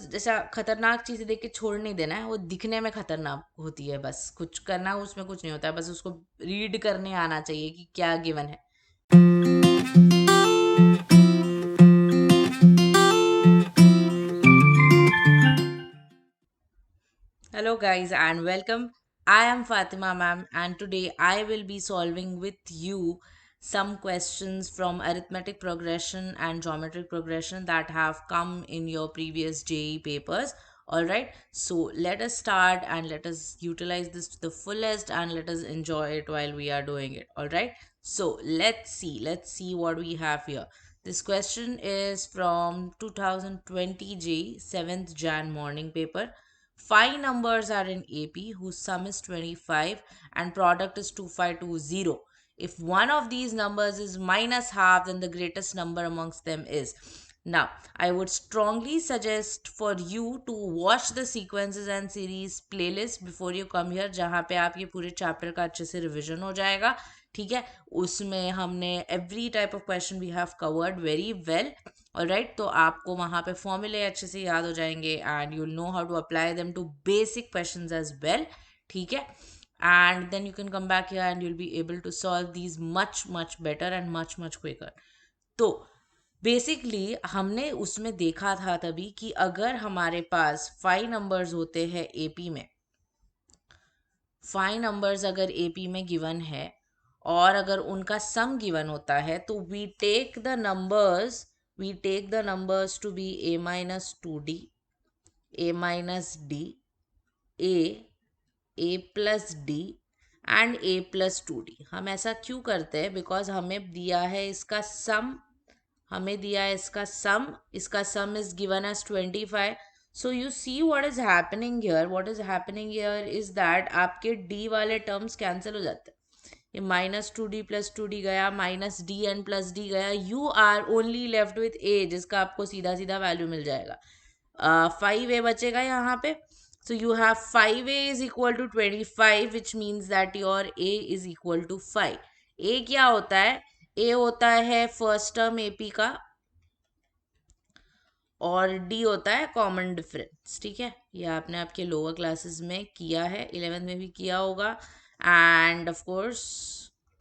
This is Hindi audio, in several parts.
जैसा खतरनाक चीजें देख के छोड़ नहीं देना है, वो दिखने में खतरनाक होती है, बस कुछ करना उसमें कुछ नहीं होता है, बस उसको रीड करने आना चाहिए कि क्या गिवन है। Hello guys and welcome. I am Fatima ma'am and today I will be solving with you some questions from arithmetic progression and geometric progression that have come in your previous JE papers. Alright, so let us start and let us utilize this to the fullest and let us enjoy it while we are doing it. Alright, so let's see what we have here. This question is from 2020 J 7th Jan morning paper. Five numbers are in AP whose sum is 25 and product is 2520. If one of these numbers is minus half, then the greatest number amongst them is. Now, I would strongly suggest for you to watch the sequences and series playlist before you come here, जहाँ पे आप ये पूरे चैप्टर का अच्छे से रिविजन हो जाएगा. ठीक है, उसमें हमने every type of question we have covered very well. Alright, तो आपको वहाँ पे फॉर्मूले अच्छे से याद हो जाएंगे and you know how to apply them to basic questions as well. ठीक है, and then you can come back here and you'll be able to solve these much better and much quicker. तो बेसिकली हमने उसमें देखा था तभी कि अगर हमारे पास 5 नंबर्स होते हैं एपी में, 5 नंबर्स अगर एपी में गिवन है और अगर उनका सम गिवन होता है, तो we take the numbers to be a minus 2d, a minus d, a plus d and a plus 2d. हम ऐसा क्यों करते हैं? बिकॉज हमें दिया है इसका सम, इसका sum is given as 25. So you see what is happening here is that आपके d वाले टर्म्स कैंसिल हो जाते हैं. ये -2d + 2d गया, -dn + d गया, you are only left with a जिसका आपको सीधा सीधा वैल्यू मिल जाएगा. 5a बचेगा यहाँ पे. So you have 5a is equal to 25, which means that your a is equal to 5. a क्या होता है? a होता है फर्स्ट टर्म AP का और d होता है कॉमन डिफरेंस. ठीक है, ये आपने आपके लोअर क्लासेस में किया है, 11th में भी किया होगा एंड ऑफ कोर्स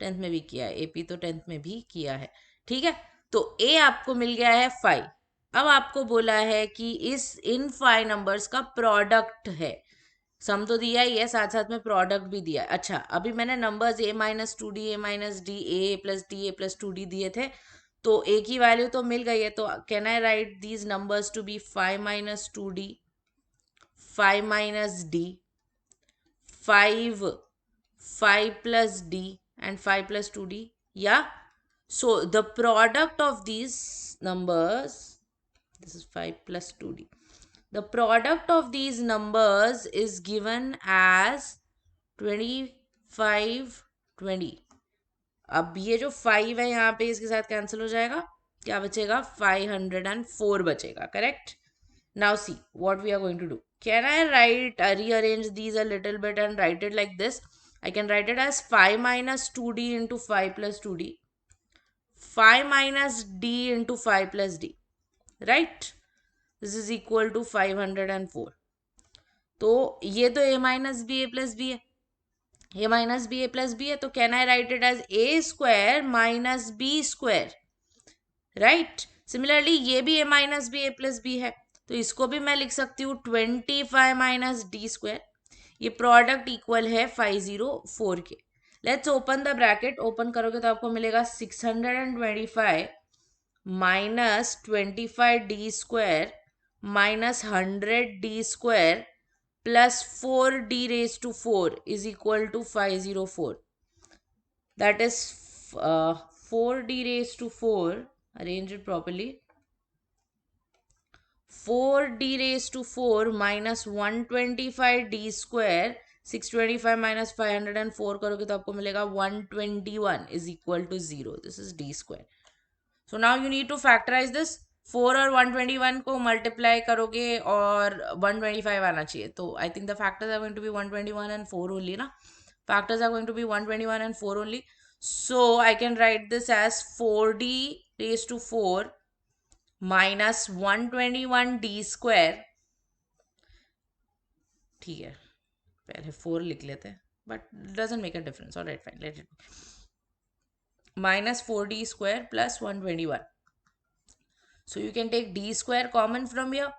10th में भी किया है. AP तो 10th में भी किया है. ठीक है, तो a आपको मिल गया है 5. अब आपको बोला है कि इन 5 नंबर्स का प्रोडक्ट है. सम तो दिया ही है, साथ साथ में प्रोडक्ट भी दिया है. अच्छा, अभी मैंने numbers a minus 2d, a minus d, a plus d, a plus 2d दिए थे, तो a की वैल्यू तो मिल गई है. तो can I write these numbers to be 5 minus 2d, 5 minus d, 5 plus d and 5 plus 2d? Yeah. So the product of these numbers, this is 5 plus 2d. The product of these numbers is given as 25, 20. अब ये जो 5 है यहाँ पे इसके साथ कैंसिल हो जाएगा, क्या बचेगा? 504 बचेगा. Correct. Now see what we are going to do. Can I rearrange these a little bit and write it like this? I can write it as 5 minus 2d into 5 plus 2d, 5 minus d into 5 plus d. Right? This is equal to 504. तो ये तो a minus b a plus b है, a minus b a plus b है, तो can I write it as a square minus b square. Right. Similarly ये भी a माइनस b a प्लस b है, तो इसको भी मैं लिख सकती हूँ 25 माइनस डी स्क्वायर. ये प्रोडक्ट इक्वल है 504 के. Let's open the bracket. Open करोगे तो आपको मिलेगा 625 minus 25 D square minus 100 D square plus 4d raised to 4 is equal to 504. That is 4d raised to 4, arrange it properly, 4d raised to 4 minus 125d square, 625 minus 504 करोगे तो आपको मिलेगा 121 is equal to 0. This is d square. So now you need to factorize this. 4 और 121 को मल्टीप्लाई करोगे और 125 आना चाहिए. तो I think the factors are going to be 121 and 4 only ना. Factors are going to be 121 and 4 only. So I can write this as 4d raised to 4 minus 121d square ठीक है, पहले 4 लिख लेते हैं, but doesn't make a difference. Alright, fine, let it. -4d² plus 121. So you can take d square common from here.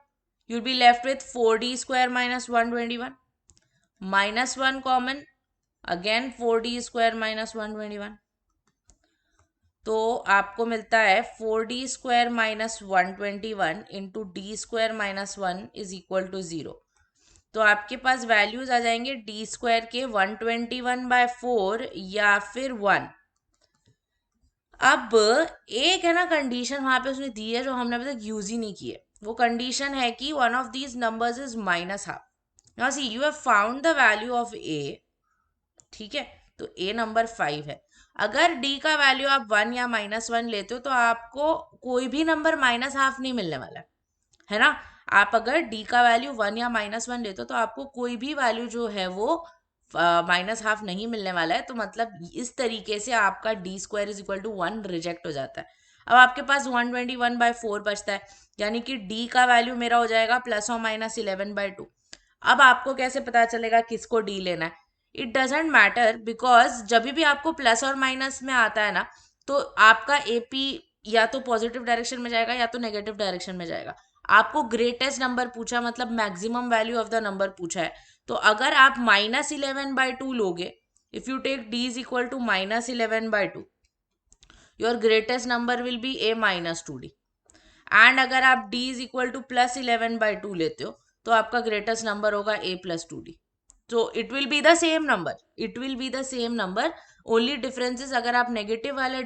You'll be left with 4d² minus 121. Minus 1 common. Again 4d² minus 121. तो आपको मिलता है 4d² minus 121 into d² minus 1 is equal to 0. तो आपके पास वैल्यूज आ जाएंगे d² के 121/4 या फिर 1. अब एक है ना कंडीशन वहां पे उसने दी है जो हमने अभी तक यूज ही नहीं की है. वो कंडीशन है कि one of these numbers is -12. Now see you have found the value of A. ठीक है, तो ए नंबर 5 है. अगर डी का वैल्यू आप 1 या -1 लेते हो तो आपको कोई भी नंबर -12 नहीं मिलने वाला है ना. आप अगर डी का वैल्यू 1 या -1 लेते हो तो आपको कोई भी वैल्यू जो है वो -12 नहीं मिलने वाला है. तो मतलब इस तरीके से आपका d² is equal to 1 reject हो जाता है. अब आपके पास 121/4 बचता है, यानी कि d का वैल्यू मेरा हो जाएगा ±11/2. अब आपको कैसे पता चलेगा किसको d लेना है? इट डजेंट मैटर, बिकॉज जब भी आपको प्लस और माइनस में आता है ना, तो आपका एपी या तो पॉजिटिव डायरेक्शन में जाएगा या तो नेगेटिव डायरेक्शन में जाएगा. आपको ग्रेटेस्ट नंबर पूछा, मतलब maximum value of the number पूछा है. तो अगर आप -11/2 लोगे, if you take d is equal to -11/2, your greatest number will be a-2d. And अगर आप d इज इक्वल टू +11/2 लेते हो तो आपका ग्रेटेस्ट नंबर होगा a+2d. तो it will be the same number, it will be the same number. Only difference is अगर आप नेगेटिव वाला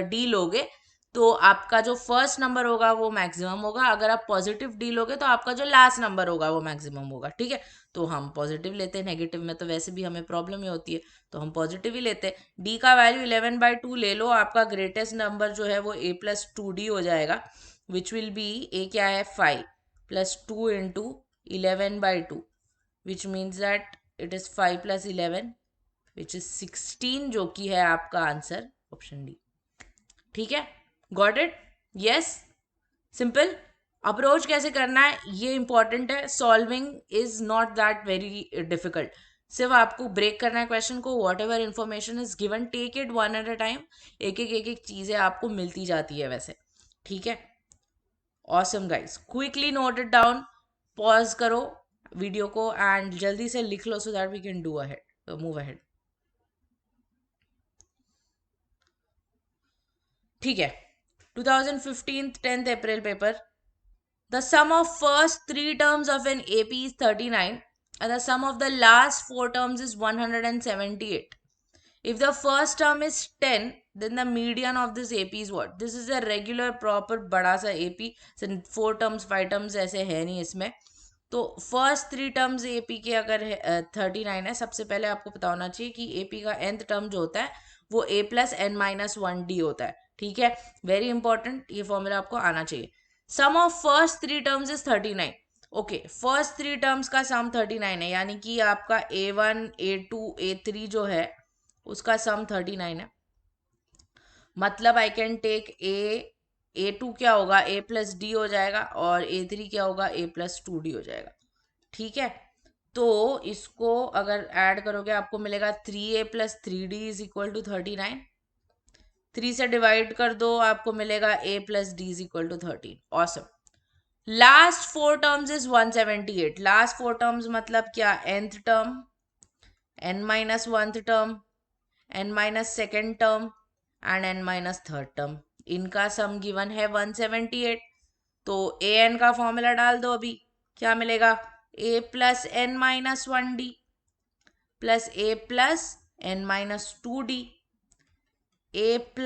डी लोगे तो आपका जो फर्स्ट नंबर होगा वो मैक्सिमम होगा. अगर आप पॉजिटिव डी लोगे तो आपका जो लास्ट नंबर होगा वो मैक्सिमम होगा. ठीक है, तो हम पॉजिटिव लेते हैं. नेगेटिव में तो वैसे भी हमें प्रॉब्लम ही होती है, तो हम पॉजिटिव ही लेते हैं. डी का वैल्यू 11/2 ले लो, आपका ग्रेटेस्ट नंबर जो है वो a+2d हो जाएगा, विच विल बी, ए क्या है 5 + 2 into 11/2, which means that it is 5 + 11 which is 16, जो कि है आपका आंसर ऑप्शन डी. ठीक है, got it? Yes, simple. Approach कैसे करना है ये इंपॉर्टेंट है. Solving is not that very difficult. सिर्फ आपको ब्रेक करना है क्वेश्चन को. Whatever information is given, take it one at a time. एक एक चीजें आपको मिलती जाती है वैसे. ठीक है, awesome guys. Quickly note it down, pause करो वीडियो को एंड जल्दी से लिख लो so that we can do ahead, move ahead. ठीक है, 2015 10th April paper. The sum of first 3 terms of an AP is 39 and the sum of the last 4 terms is 178. If the first term is 10, then the median of this AP is what? This is a regular proper बड़ा सा AP. 4 terms 5 terms ऐसे है नहीं इसमें. तो फर्स्ट 3 टर्म्स एपी के अगर 39 है, सबसे पहले आपको पता होना चाहिए कि एपी का nth टर्म जो होता है वो a+n-1d होता है. ठीक है, वेरी इंपॉर्टेंट, ये फॉर्मूला आपको आना चाहिए. Sum of first 3 terms is 39. Okay, first 3 terms का सम 39 है, यानी कि आपका a1 a2 a3 जो है उसका सम 39 है. मतलब आई कैन टेक a2 क्या होगा, a+d हो जाएगा, और a3 क्या होगा, a+2d हो जाएगा. ठीक है, तो इसको अगर ऐड करोगे आपको मिलेगा 3a + 3d is equal to 39. 3 से डिवाइड कर दो, आपको मिलेगा a + d is equal to 13. Awesome. Last 4 terms is 178. Last 4 terms मतलब क्या, nth term, n-1th term, n-2nd term and n-3rd term. इनका सम गिवन है 178. तो an का फॉर्मूला डाल दो. अभी क्या मिलेगा, a + n-1d plus a + n-2d, a +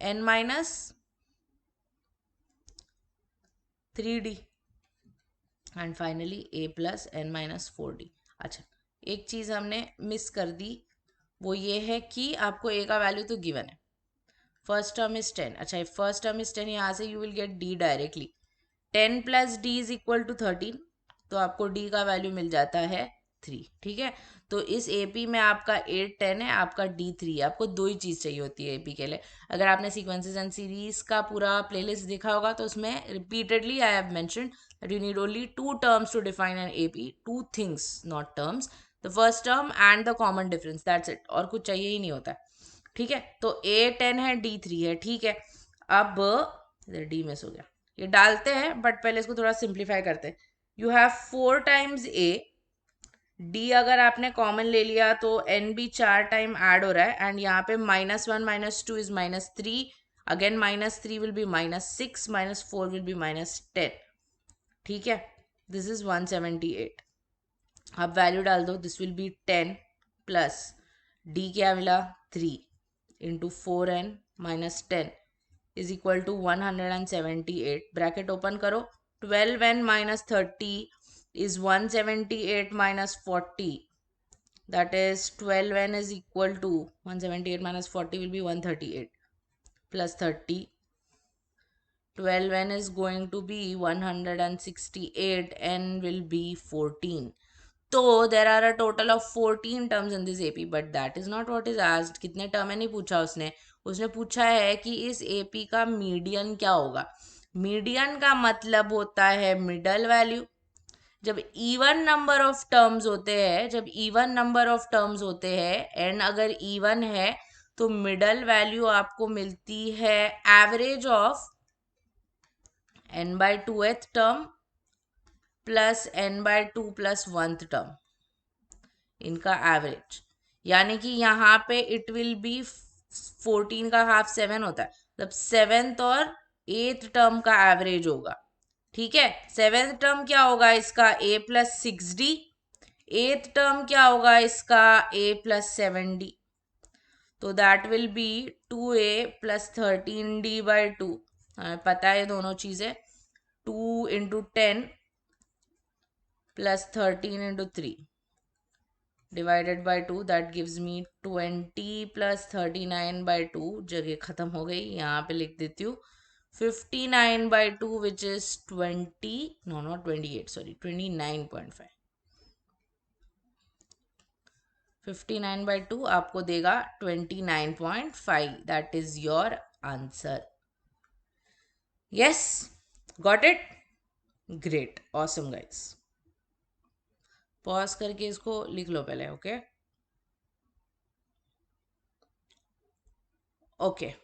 n-3d and finally a + n-4d. अच्छा, एक चीज़ हमने मिस कर दी, वो ये है कि आपको a का वैल्यू तो गिवन है. First term is 10. अच्छा, फर्स्ट टर्म इज 10, यहाँ से you will get d directly. 10 + d is equal to 13, तो आपको d का वैल्यू मिल जाता है D3, ठीक है। तो इस AP में आपका 8 10 है, आपका D3 है। आपको दो ही चीज़ चाहिए होती है AP के लिए। अगर आपने सीक्वेंसेस एंड सीरीज का पूरा प्लेलिस्ट देखा होगा तो उसमें repeatedly I have mentioned that you need only two terms to define an AP, two things not terms, the first term and the common difference, that's it, और कुछ चाहिए ही नहीं होता है, ठीक है। तो A10 है, D3 है, ठीक है। अब D मिस हो गया, ये डालते हैं बट पहले इसको थोड़ा सिंप्लीफाई करते हैं। You have 4 times A, D अगर आपने कॉमन ले लिया तो N भी 4 टाइम ऐड हो रहा है, एंड यहाँ पे -1 -2 is -3, again -3 will be -6, -4 will be -10, ठीक है। This is 178। अब वैल्यू डाल दो, this will be 10 plus D क्या मिला 3 into 4n minus 10 is equal to 178, bracket open करो, 12n minus 30 is 178 minus 40, that is 12n is equal to 178 minus 40 will be 138 plus 30, 12n is going to be 168, n will be 14. So there are a total of 14 terms in this AP, but that is not what is asked. कितने टर्म है नहीं पूछा उसने, उसने पूछा है कि इस AP का मीडियन क्या होगा। मीडियन का मतलब होता है मिडल वैल्यू। जब इवन नंबर ऑफ टर्म्स होते हैं, जब इवन नंबर ऑफ टर्म्स होते हैं, एन अगर इवन है तो मिडल वैल्यू आपको मिलती है average of n by 2th term plus n by 2 plus 1th term, इनका एवरेज। यानी कि यहाँ पे इट विल बी 14 का हाफ 7 होता है, तब 7th और 8th टर्म का एवरेज होगा, ठीक है। 7th टर्म क्या होगा इसका a plus 6d, 8th term क्या होगा इसका a प्लस 7d, तो that will B 2a plus 13d by 2, पता है दोनों चीज़ें, 2 into 10 plus 13 into 3 divided by 2, that gives me 20 plus 39 by 2, जगह ख़त्म हो गई, यहाँ पे लिख देती हूँ 59 by 2 which is 20, no not 28, sorry 29.5, 59 by 2 आपको देगा 29.5, that is your answer. Yes, got it? Great, awesome guys. Pause करके इसको लिख लो पहले, okay okay.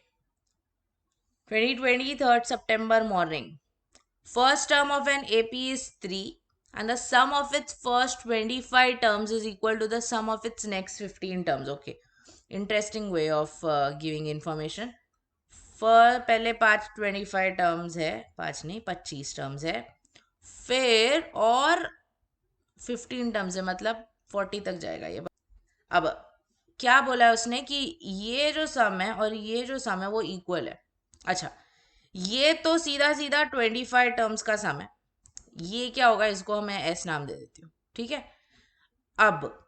23rd September morning. First term of an AP is 3 and the sum of its first 25 terms is equal to the sum of its next 15 terms. Okay, interesting way of giving information. पहले 25 टर्म्स है, 5 नहीं 25 टर्म्स है, फिर और 15 टर्म्स है, मतलब 40 तक जाएगा ये। अब क्या बोला है उसने कि ये जो सम है और ये जो सम है वो इक्वल है। अच्छा, ये तो सीधा सीधा 25 टर्म्स का सम है, ये क्या होगा, इसको मैं एस नाम दे देती हूँ, ठीक है। अब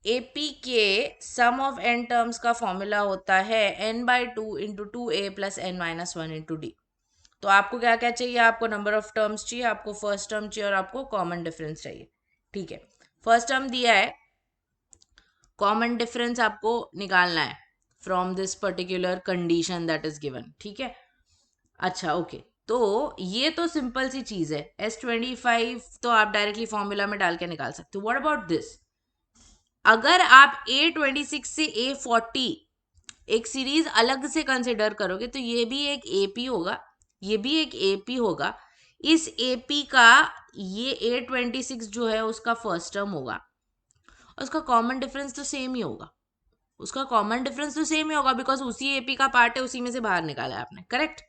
AP के सम ऑफ n टर्म्स का फॉर्मूला होता है n by 2 into 2a plus n minus 1 into D. तो आपको क्या क्या चाहिए, आपको नंबर ऑफ टर्म्स चाहिए, आपको फर्स्ट टर्म चाहिए और आपको कॉमन डिफरेंस चाहिए, ठीक है। फर्स्ट टर्म दिया है, कॉमन डिफरेंस आपको निकालना है from this particular condition that is given, ठीक है। अच्छा ओके, तो ये तो सिंपल सी चीज है, S25 तो आप डायरेक्टली फॉर्मूला में डाल के निकाल सकते हो। व्हाट अबाउट दिस, अगर आप A26 से A40 एक सीरीज अलग से कंसिडर करोगे तो ये भी एक AP होगा, ये भी एक AP होगा। इस AP का ये A26 जो है उसका फर्स्ट टर्म होगा, उसका कॉमन डिफरेंस तो सेम ही होगा, उसका कॉमन डिफरेंस तो सेम ही होगा बिकॉज उसी AP का पार्ट है, उसी में से बाहर निकाला है आपने, करेक्ट।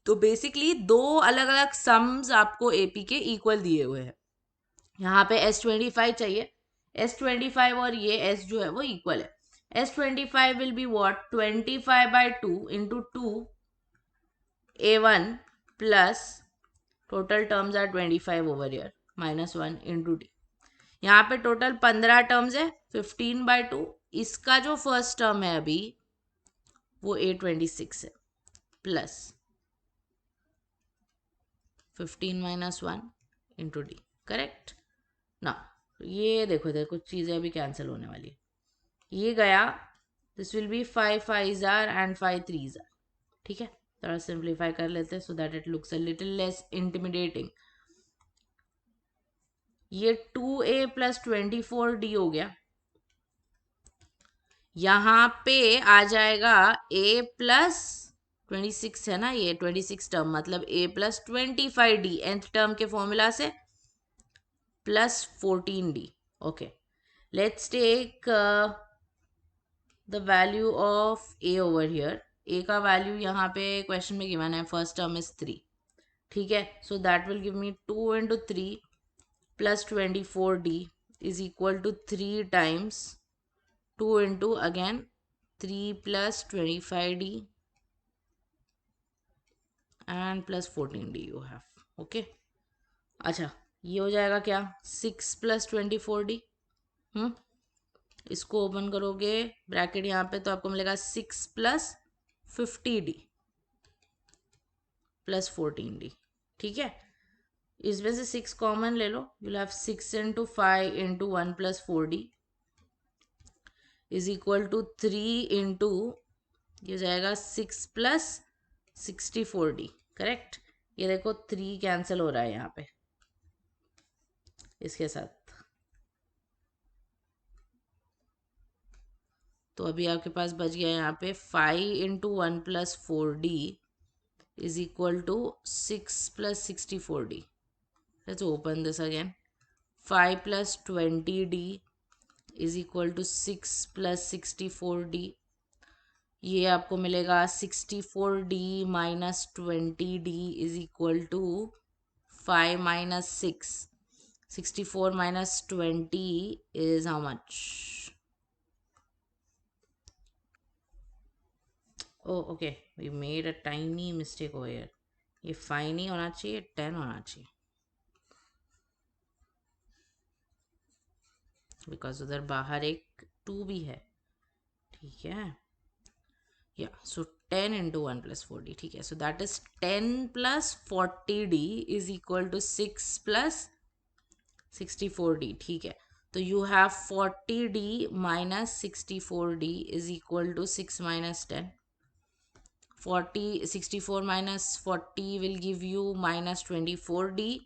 तो बेसिकली दो अलग अलग सम्स आपको AP के इक्वल दिए हुए हैं। यहाँ पे S25 चाहिए, S25 और ये S जो है वो इक्वल है। S25 will be what, 25 by 2 into 2 A1 plus total terms are 25 over here minus 1 into D। यहाँ पे टोटल 15 टर्म्स है, 15 by 2, इसका जो फर्स्ट टर्म है अभी वो A26 है, plus 15 minus 1 into D, correct? Now ये देखो देखो चीज़ें अभी कैंसिल होने वाली है। ये गया, this will B 5 5s and 5 3s। ठीक है, थोड़ा सिंप्लीफाई कर लेते हैं so that it looks a little less intimidating. ये 2a+24d हो गया। यहाँ पे आ जाएगा a+26 है ना, ये 26 टर्म मतलब a+25d nth टर्म के फॉर्मूला से +14d। Okay, let's take the value of a over here. a का वैल्यू यहाँ पे क्वेश्चन में गिवन है, फर्स्ट टर्म इज 3। ठीक है, so that will give me 2 into 3 plus 24d is equal to 3 times 2 into again 3 plus 25d and plus 14d you have. okay, अच्छा ये हो जाएगा क्या, 6 plus 24d। इसको ओपन करोगे ब्रैकेट यहाँ पे तो आपको मिलेगा 6 plus 50d plus 14d। ठीक है, इसमें से 6 कॉमन ले लो, you'll have 6 into 5 into 1 plus 4d is equal to 3 into ये जाएगा 6 plus 64d। करेक्ट, ये देखो 3 कैंसिल हो रहा है यहाँ पे इसके साथ, तो अभी आपके पास बच गया यहाँ पे 5 into 1 plus 4d is equal to 6 plus 64d। let's open this again, 5 plus 20d is equal to 6 plus 64d। ये आपको मिलेगा 64d minus 20d is equal to 5 minus 6। 64 minus 20 is how much? Oh, okay, we made a tiny mistake over here। ये 5 नहीं होना चाहिए, 10 होना चाहिए, बिकॉज उधर बाहर एक 2 भी है। ठीक है, या सो 10 into 1 plus 4d। ठीक है, so that is 10 plus 40d is equal to 6 plus 64d। ठीक है, तो you have 40d minus 64d is equal to 6 minus 10। 64 minus 40 will give you minus 24d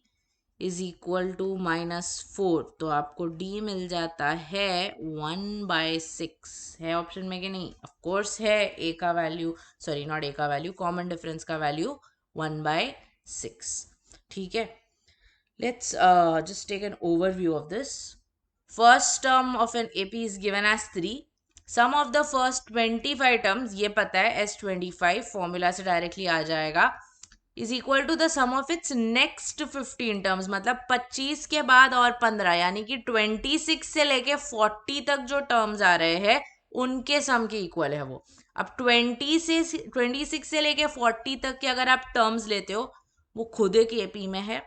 is equal to -4। तो आपको d मिल जाता है 1/6। है ऑप्शन में कि नहीं? ऑफ कोर्स है, a का वैल्यू, सॉरी नॉट a का वैल्यू, कॉमन डिफरेंस का वैल्यू 1/6। ठीक है, let's just take an overview of this। First term of an AP is given as 3। Sum of the first 25 terms, ये पता है S25 फॉर्मूला से डायरेक्टली आ जाएगा, is equal to the sum of its next 15 terms, मतलब 25 के बाद और 15, यानी कि 26 से लेके 40 तक जो टर्म्स आ रहे हैं उनके सम के इक्वल है वो। अब 26 से लेके 40 तक के अगर आप टर्म्स लेते हो वो खुद एक एपी में है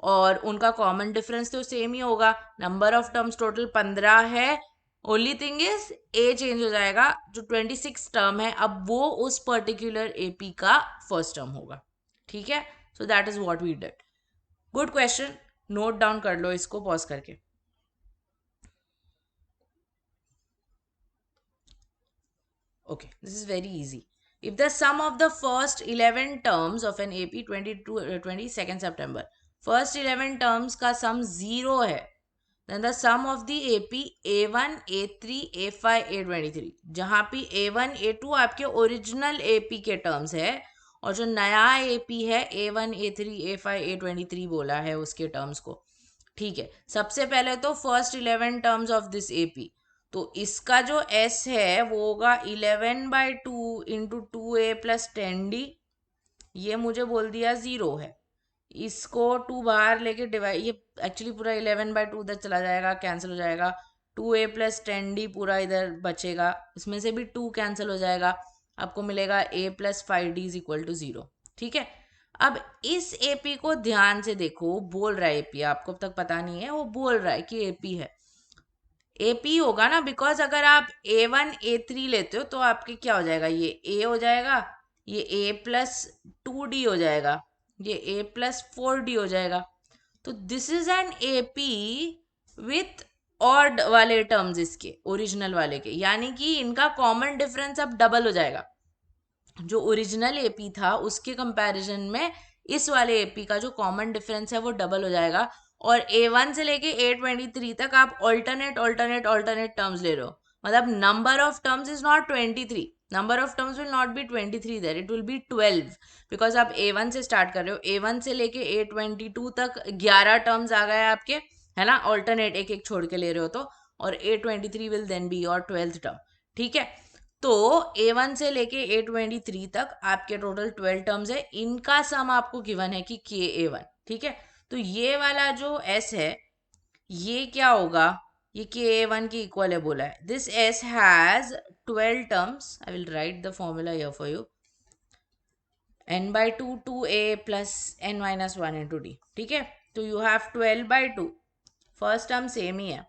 और उनका कॉमन डिफरेंस तो सेम ही होगा। नंबर ऑफ टर्म्स टोटल 15 है, only thing is a change हो जाएगा, जो 26 टर्म है अब वो उस पर्टिकुलर एपी का फर्स्ट टर्म होगा। ठीक है, so that is what we did. Good question, note down कर लो इसको पॉज करके। Okay, this is very easy। If the sum of the first 11 terms of an AP 22nd September, first 11 terms का sum 0 है, then the sum of the AP A1, A3, A5, A23, जहाँ पे A1, A2 आपके ओरिजिनल AP के टर्म्स है और जो नया AP है A1, A3, A5, A23 बोला है उसके टर्म्स को। ठीक है, सबसे पहले तो first 11 terms of this AP, तो इसका जो S है वो होगा 11/2 इंटू 2a+10d। ये मुझे बोल दिया 0 है, इसको 2 बाहर लेके डिवाइड, ये एक्चुअली पूरा 11/2 उधर चला जाएगा, कैंसिल हो जाएगा, 2a+10d पूरा इधर बचेगा, इसमें से भी 2 कैंसिल हो जाएगा, आपको मिलेगा a+5d इज इक्वल टू 0। ठीक है, अब इस एपी को ध्यान से देखो, बोल रहा है एपी, आपको अब तक पता नहीं है, वो बोल रहा है कि एपी है। एपी होगा ना, बिकॉज अगर आप A1 A3 लेते हो तो आपके क्या हो जाएगा, ये A हो जाएगा, ये A+2d हो जाएगा, ये A+4d हो जाएगा। तो this is an AP with odd वाले टर्म्स इसके ओरिजिनल वाले के, यानी कि इनका कॉमन डिफरेंस अब डबल हो जाएगा। जो ओरिजिनल एपी था उसके कंपैरिजन में इस वाले एपी का जो कॉमन डिफरेंस है वो डबल हो जाएगा। और A1 से लेके A23 तक आप ऑल्टरनेट ऑल्टरनेट ऑल्टरनेट टर्म्स ले रहे हो, मतलब number of terms is not 23, number of terms will not be 23 there, it will be 12, because आप A1 से स्टार्ट कर रहे हो। A1 से लेके A22 तक 11 टर्म्स आ गए आपके, है ना, ऑल्टरनेट एक एक छोड़ के ले रहे हो तो, और A23 will then be your 12th term. ठीक है, तो A1 से लेके A23 तक आपके टोटल 12 टर्म्स है, इनका सम आपको गिवन है कि KA1। ठीक है, तो ये वाला जो S है ये क्या होगा, ये KA1 के इक्वल है बोला है। This S has 12 terms, I will write the formula here for you, n/2 2A plus n-1 into D। ठीक है, तो you have 12/2, first term same ही है,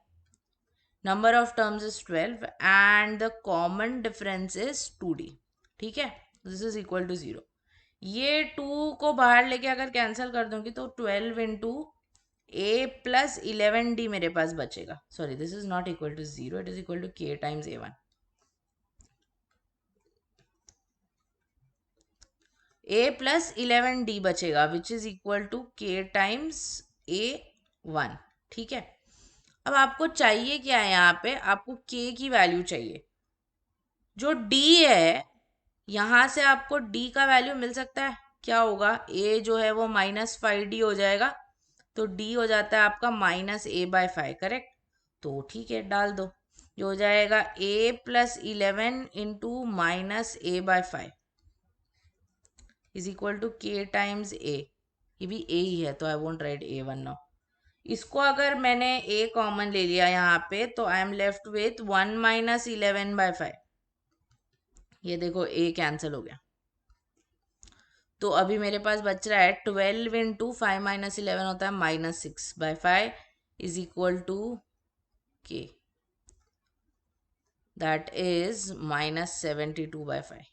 number of terms is 12 and the common difference is 2D। ठीक है, this is equal to 0। ये 2 को बाहर लेके अगर कैंसिल कर दूंगी तो 12 इंटू A प्लस 11D मेरे पास बचेगा। Sorry, this is not equal to 0, it is equal to K times A1। A plus 11D बचेगा which is equal to K times A1। ठीक है, अब आपको चाहिए क्या है, यहाँ पे आपको K की वैल्यू चाहिए। जो D है यहाँ से आपको D का वैल्यू मिल सकता है, क्या होगा, A जो है वो -5D हो जाएगा, तो D हो जाता है आपका -A/5, करेक्ट। तो ठीक है, डाल दो, जो हो जाएगा A plus 11 into -A/5 is equal to K times A। ये भी A ही है तो I won't right A1 now. इसको अगर मैंने A कॉमन ले लिया यहाँ पे तो आई एम लेफ्ट विथ 1 - 11/5। ये देखो A कैंसिल हो गया, तो अभी मेरे पास बच रहा है 12 इंटू 5 - 11 होता है -6/5 is equal to K, that is -72/5।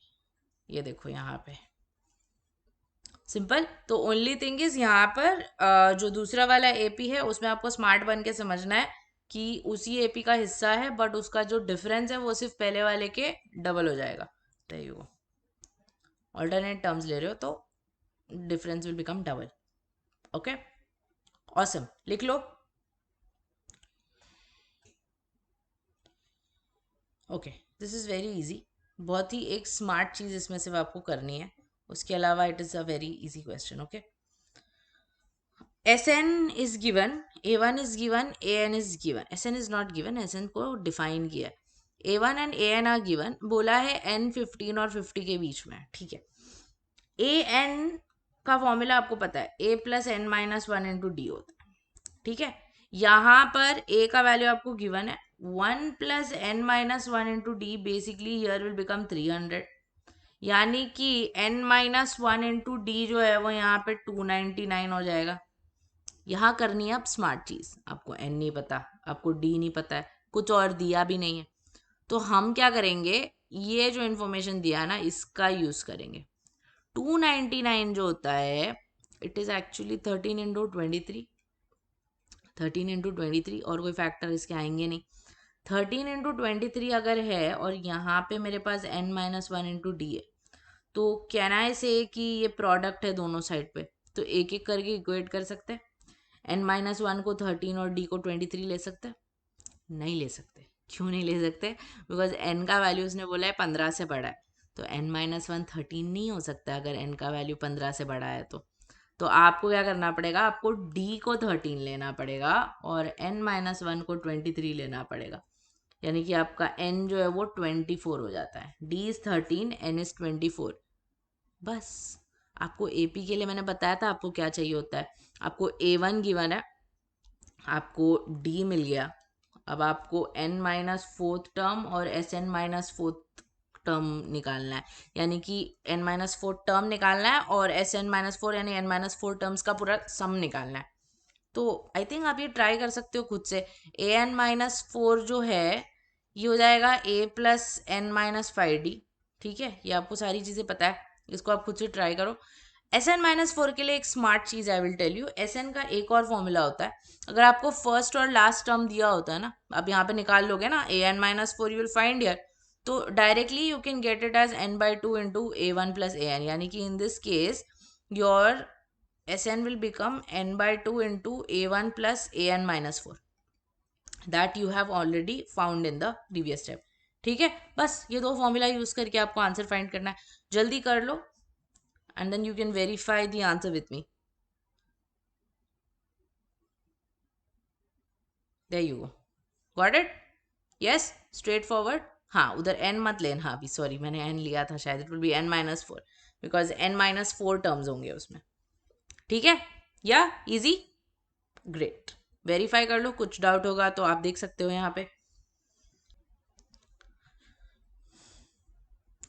ये देखो यहाँ पे सिंपल। तो ओनली थिंग इज यहाँ पर जो दूसरा वाला एपी है उसमें आपको स्मार्ट बन के समझना है कि उसी एपी का हिस्सा है, बट उसका जो डिफरेंस है वो सिर्फ पहले वाले के डबल हो जाएगा। तो ऑल्टरनेट टर्म्स ले रहे हो तो difference will become double. Okay, awesome, लिख लो। Okay, this is very easy, बहुत ही एक स्मार्ट चीज़ इसमें सिर्फ आपको करनी है, उसके अलावा it is a very easy question. Okay, Sn is given, A1 is given, An is given, Sn is not given, Sn को डिफाइन किया है, A1 and An are given, बोला है n 15 और 50 के बीच में। ठीक है, An का फॉर्मूला आपको पता है, A plus n-1 into D होता है। ठीक है, यहाँ पर A का वैल्यू आपको गिवन है 1 plus n-1 into D, basically here will become 300, यानी कि n-1 इंटू डी जो है वो यहाँ पे 299 हो जाएगा। यहाँ करनी है अब स्मार्ट चीज़, आपको n नहीं पता, आपको d नहीं पता है, कुछ और दिया भी नहीं है, तो हम क्या करेंगे, ये जो इन्फॉर्मेशन दिया ना इसका यूज़ करेंगे। 299 जो होता है it is actually 13 into 23, 13 into 23, और कोई फैक्टर इसके आएंगे नहीं। 13 इंटू 23 अगर है और यहाँ पे मेरे पास n-1 इंटू डी है, तो कैन आई से कि ये प्रोडक्ट है दोनों साइड पे, तो एक एक करके इक्वेट कर सकते हैं। n-1 को 13 और d को 23 ले सकते हैं? नहीं ले सकते। क्यों नहीं ले सकते? बिकॉज n का वैल्यू उसने बोला है 15 से बड़ा है, तो n-1 13 नहीं हो सकता अगर n का वैल्यू 15 से बड़ा है तो आपको क्या करना पड़ेगा, आपको d को 13 लेना पड़ेगा और n-1 को 23 लेना पड़ेगा, यानी कि आपका n जो है वो 24 हो जाता है। d is 13, n is 24। बस, आपको AP के लिए मैंने बताया था आपको क्या चाहिए होता है, आपको A1 गिवन है, आपको D मिल गया, अब आपको n-4th टर्म और Sn-4th टर्म निकालना है, यानी कि n-4th टर्म निकालना है और Sn-4 यानी n-4 टर्म्स का पूरा सम निकालना है। तो आई थिंक आप ये ट्राई कर सकते हो खुद से। An-4 जो है ये हो जाएगा A प्लस n-5D। ठीक है, ये आपको सारी चीज़ें पता है, इसको आप खुद से ट्राई करो। एस एन माइनस फोर के लिए एक स्मार्ट चीज I will tell you, S N का एक और फॉर्मूला होता है। अगर आपको फर्स्ट और लास्ट टर्म दिया होता है ना, आप यहाँ पे निकाल लोगे ना, a n minus four you will find यर, तो directly you can get it as n by two into a one plus A n, यानी कि in this case your s n will become n by two into a one plus A n minus four, that you have already found in the previous step. ठीक है, बस ये दो फॉर्मूला यूज करके आपको आंसर फाइंड करना है, जल्दी कर लो and then you can verify the answer with me. There you go. Got it? Yes? Straightforward? हाँ, उधर n मत लेना, हाँ अभी सॉरी मैंने n लिया था शायद, it will B n minus four, because n minus four terms होंगे उसमें। ठीक है, या इजी, ग्रेट। वेरीफाई कर लो, कुछ डाउट होगा तो आप देख सकते हो यहाँ पे।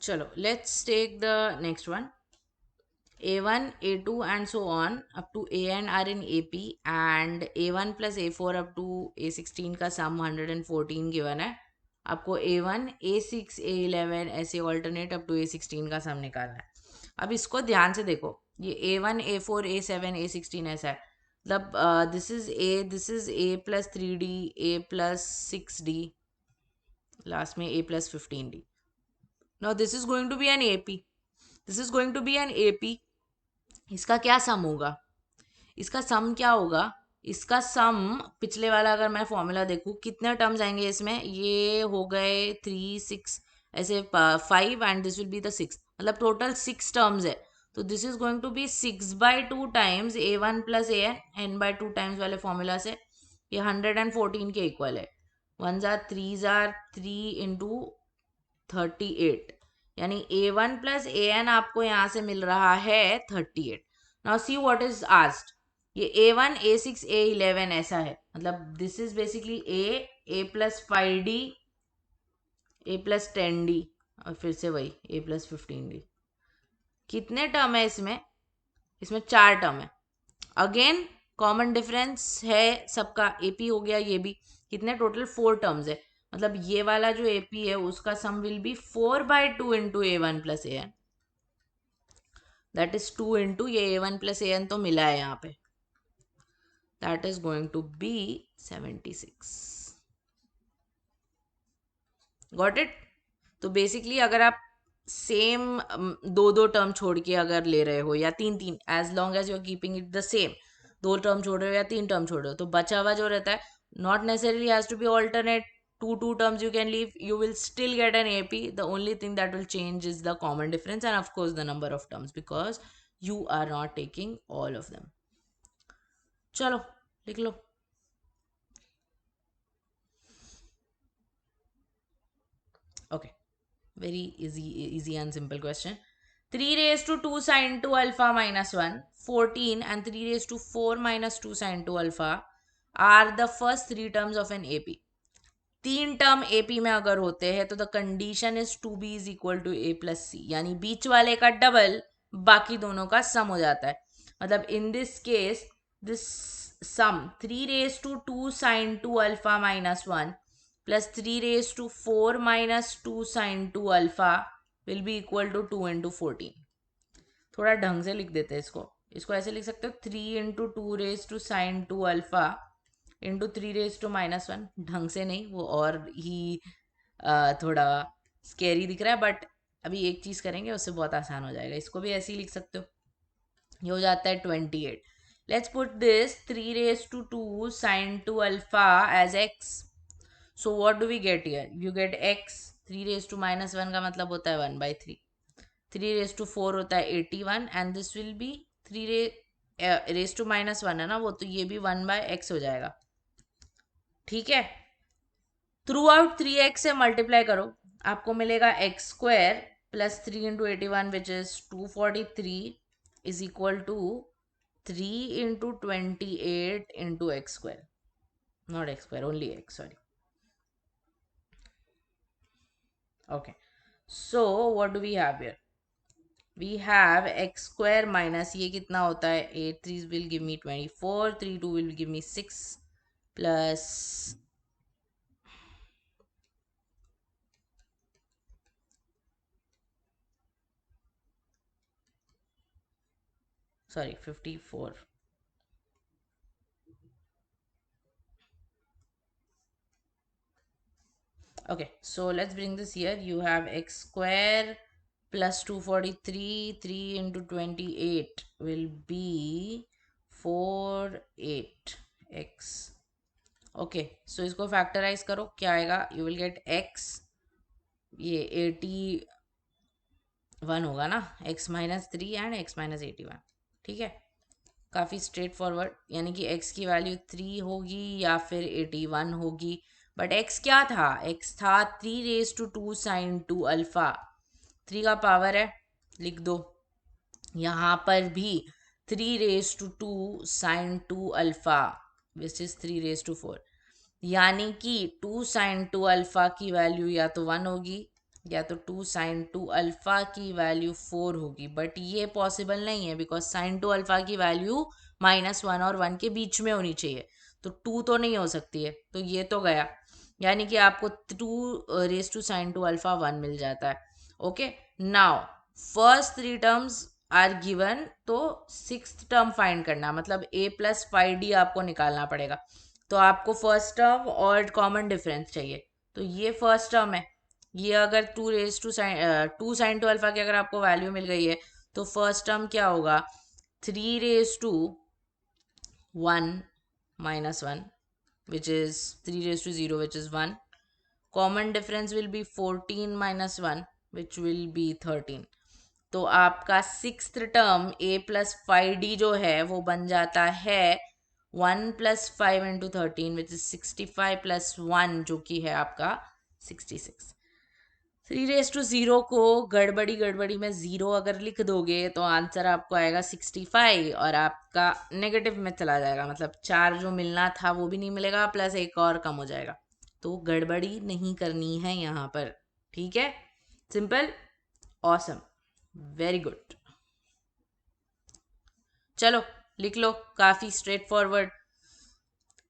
चलो let's take the next one. A1, A2 and so on up to AN are in AP and A1 plus A4 up to A16 का sum 114 given है। आपको A1, A6, A11 ऐसे alternate up to A16 का sum निकालना है। अब इसको ध्यान से देखो, ये A1, A4, A7, A16 ऐसा है, मतलब this is A plus 3D, A plus 6D, last में A plus 15D। Now this is going to be an AP, this is going to be an AP। इसका क्या सम होगा, इसका सम क्या होगा, इसका सम पिछले वाला अगर मैं फॉर्मूला देखूँ कितने टर्म्स आएंगे इसमें, ये हो गए 3 6 ऐसे 5 and this will be the six, मतलब टोटल 6 टर्म्स है। तो this is going to be 6/2 times A one plus A N by two times वाले फॉर्मूला से ये 114 के इक्वल है। 1 जार 3 इंटू 38, यानी ए वन प्लस ए एन आपको यहाँ से मिल रहा है 38। Now see what is asked, ये a one A six A eleven ऐसा है, मतलब this is basically A plus 5D, A plus 10D, और फिर से वही ए प्लस 15D। कितने टर्म है इसमें, इसमें 4 टर्म है। अगेन कॉमन डिफरेंस है सबका, एपी हो गया ये भी, कितने टोटल 4 टर्म्स है, मतलब ये वाला जो एपी है उसका sum will be 4/2 into a one plus A n, that is 2 into ये a one plus A n तो मिला है यहाँ पे, that is going to be 76। Got it? तो बेसिकली अगर आप सेम दो दो टर्म छोड़ के अगर ले रहे हो या तीन तीन, as long as you are keeping it the same, दो टर्म छोड़ रहे हो या तीन टर्म छोड़ रहे हो, तो बचा हुआ जो रहता है not necessarily has to be alternate, two terms you can leave, you will still get an AP, the only thing that will change is the common difference and of course the number of terms because you are not taking all of them। चलो लिख लो। okay, very easy and simple question। 3 raised to 2 sine 2 alpha minus 1, 14 and 3 raised to 4 minus 2 sine 2 alpha are the first three terms of an AP। तीन टर्म एपी में अगर होते हैं तो the condition is 2b is equal to a plus c, यानी बीच वाले का डबल बाकी दोनों का सम हो जाता है। मतलब in this case this sum 3 raise to 2 sine 2 alpha minus 1 plus 3 raise to 4 minus 2 sine 2 alpha will be equal to 2 into 14। थोड़ा ढंग से लिख देते हैं इसको, इसको ऐसे लिख सकते हो 3 into 2 raise to sine 2 alpha into 3 raise to minus 1। ढंग से नहीं, वो और ही थोड़ा स्केरी दिख रहा है, बट अभी एक चीज़ करेंगे उससे बहुत आसान हो जाएगा। इसको भी ऐसे ही लिख सकते हो, ये हो जाता है 28। Let's put this 3 raise to 2 sine 2 alpha as X, so what do we get here, you get X. 3 raise to minus 1 का मतलब होता है 1/3, 3 रेज टू 4 होता है 81 and this will be 3 raise to minus 1 है ना वो, तो ये भी 1/x हो जाएगा। ठीक है, थ्रू आउट 3x से मल्टीप्लाई करो, आपको मिलेगा X square plus 3 into 81 which is 243 is equal to 3 into 28 into X square, not X square only X, sorry. Okay, so what do we have here, we have x square minus ये कितना होता है 8 3 will give me 24, 3 2 will give me 6 plus sorry 54. Okay, so let's bring this here. You have x square plus 243, 3 into 28 will be 48x. Okay so इसको फैक्टराइज करो, क्या आएगा? यू विल गेट x, ये 81 होगा ना, x-3 एंड x-81. ठीक है, काफ़ी स्ट्रेट फॉरवर्ड, यानी कि x की वैल्यू 3 होगी या फिर 81 होगी. बट x क्या था? x था 3 raised to 2 sin 2 अल्फ़ा. 3 का पावर है, लिख दो. यहाँ पर भी 3 raised to 2 sin 2 alpha which is 3 raised to 4. यानी कि 2 sin 2 अल्फ़ा की वैल्यू या तो 1 होगी या तो 2 sin 2 अल्फ़ा की वैल्यू 4 होगी. बट ये पॉसिबल नहीं है बिकॉज sin 2 अल्फ़ा की वैल्यू -1 और 1 के बीच में होनी चाहिए. तो 2 तो नहीं हो सकती है, तो ये तो गया. यानी कि आपको 2 raised to sin 2 अल्फ़ा 1 मिल जाता है. Okay, now first 3 terms are given, तो सिक्स्थ टर्म फाइंड करना, मतलब a+5d आपको निकालना पड़ेगा. तो आपको फर्स्ट टर्म और कॉमन डिफरेंस चाहिए. तो ये फर्स्ट टर्म है. ये अगर 2 sin 2 अल्फ़ा की अगर आपको वैल्यू मिल गई है तो फर्स्ट टर्म क्या होगा? 3 raised to 1 - 1 which is 3 raised to 0 which is 1. Common difference will be 14 - 1 which will be 13. तो आपका सिक्स्थ टर्म a+5d जो है वो बन जाता है 1 + 5 × 13 विच इज 65 + 1 जो कि है आपका 66. 3 raised to 0 को गड़बड़ी गड़बड़ी में 0 अगर लिख दोगे तो आंसर आपको आएगा 65 और आपका नेगेटिव में चला जाएगा, मतलब 4 जो मिलना था वो भी नहीं मिलेगा, प्लस एक और कम हो जाएगा. तो गड़बड़ी नहीं करनी है यहाँ पर. ठीक है, सिंपल, ऑसम, वेरी गुड. चलो लिख लो, काफ़ी स्ट्रेट फॉरवर्ड.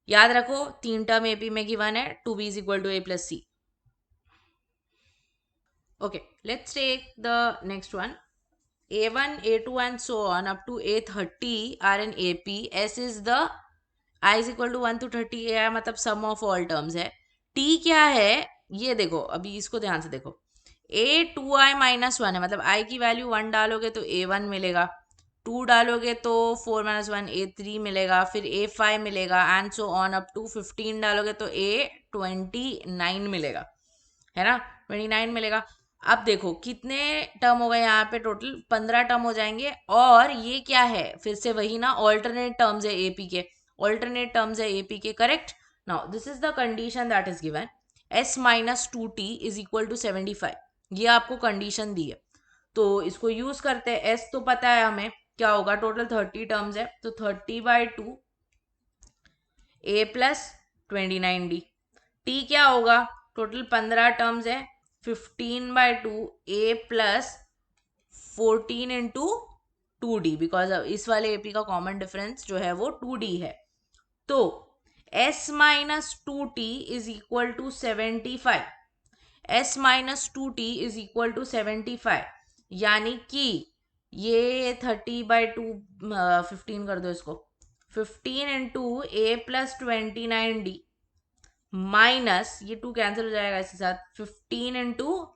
याद रखो 3 टर्म एपी में गिवन है, 2b = a+c. Okay, let's take the next one. A1, A2 and so on up to A30 are in AP. S is the I is equal to 1 to 30 है, मतलब sum of all terms है. T क्या है ये देखो, अभी इसको ध्यान से देखो. A2i - 1 है, मतलब i की वैल्यू 1 डालोगे तो A1 मिलेगा, 2 डालोगे तो 4 - 1 A3 मिलेगा, फिर A5 मिलेगा and so on up to 15 डालोगे तो A29 मिलेगा, है ना, 29 मिलेगा. अब देखो कितने टर्म हो गए यहाँ पे, टोटल 15 टर्म हो जाएंगे. और ये क्या है, फिर से वही ना, ऑल्टरनेट टर्म्स है एपी के, ऑल्टरनेट टर्म्स है एपी के, correct. Now this is the condition that is given, s - 2t = 75. ये आपको कंडीशन दी है, तो इसको यूज करते हैं. s तो पता है हमें क्या होगा, टोटल 30 टर्म्स है, तो 30/2 a+29d. t क्या होगा, टोटल 15 टर्म्स है, 15/2 a+14 × 2d, बिकॉज इस वाले एपी का कॉमन डिफरेंस जो है वो 2d है. तो s - 2t = 75. s - 2t = 75, यानी कि ये 30/2 15 कर दो इसको, 15 × a+29d माइनस ये 2 कैंसिल हो जाएगा इसके साथ, 15 ×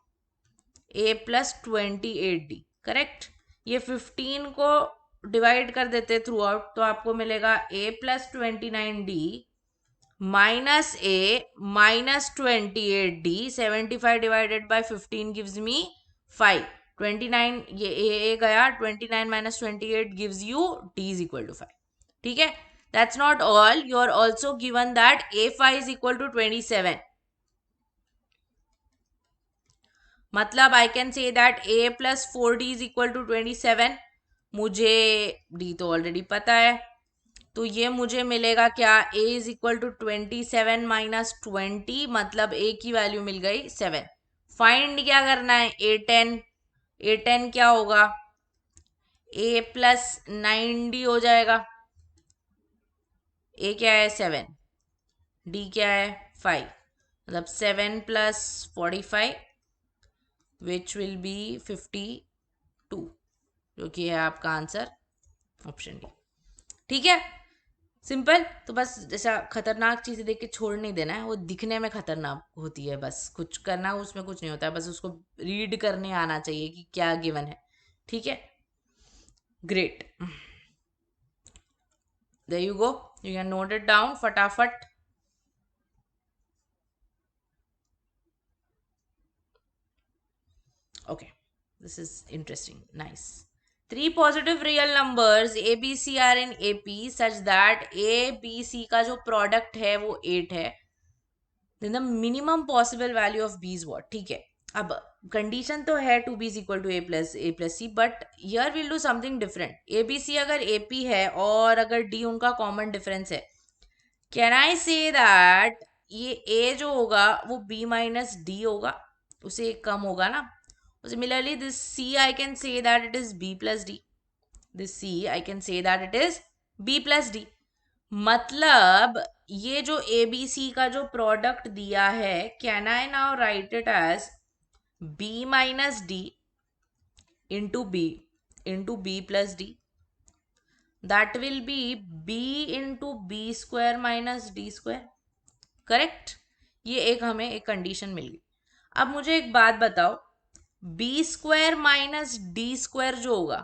a+28d, करेक्ट. ये 15 को डिवाइड कर देते थ्रू आउट, तो आपको मिलेगा a+29d minus a minus 28d. 75 divided by 15 gives me 5. 29 ये a गया, 29 minus 28 gives you d is equal to 5. ठीक है, that's not all, you are also given that a5 is equal to 27. मतलब I can say that a plus 4d is equal to 27. मुझे d तो ऑलरेडी पता है, तो ये मुझे मिलेगा क्या, a इज इक्वल टू 27 - 20, मतलब a की वैल्यू मिल गई 7. फाइंड क्या करना है, a10. a10 क्या होगा, a+9d हो जाएगा. a क्या है 7, d क्या है 5, मतलब 7 + 45 विच विल बी 52, जो कि है आपका आंसर ऑप्शन डी। ठीक है, सिंपल। तो बस जैसा खतरनाक चीजें देख के छोड़ नहीं देना है, वो दिखने में खतरनाक होती है, बस कुछ करना उसमें कुछ नहीं होता है, बस उसको रीड करने आना चाहिए कि क्या गिवन है। ठीक है, great, there you go, you can note it down फटाफट। Okay, this is interesting. Nice. Three positive real numbers A, B, C are in AP such that A, B, C का जो product है वो 8 है. Then the minimum possible value of B is what? ठीक है. अब कंडीशन तो है 2B is equal to A plus C, but here we'll do something different. A, B, C अगर AP है और अगर D उनका common difference है, can I say that ये A जो होगा वो B minus D होगा, उसे एक कम होगा ना. Similarly, this C I can say that it is B plus D. This C I can say that it is B plus D. मतलब ये जो ABC का जो प्रोडक्ट दिया है, can I now write it as B minus D into B plus D. That will be B into B square minus D square. Correct, ये एक हमें एक कंडीशन मिल गई. अब मुझे एक बात बताओ, B square minus D square जो होगा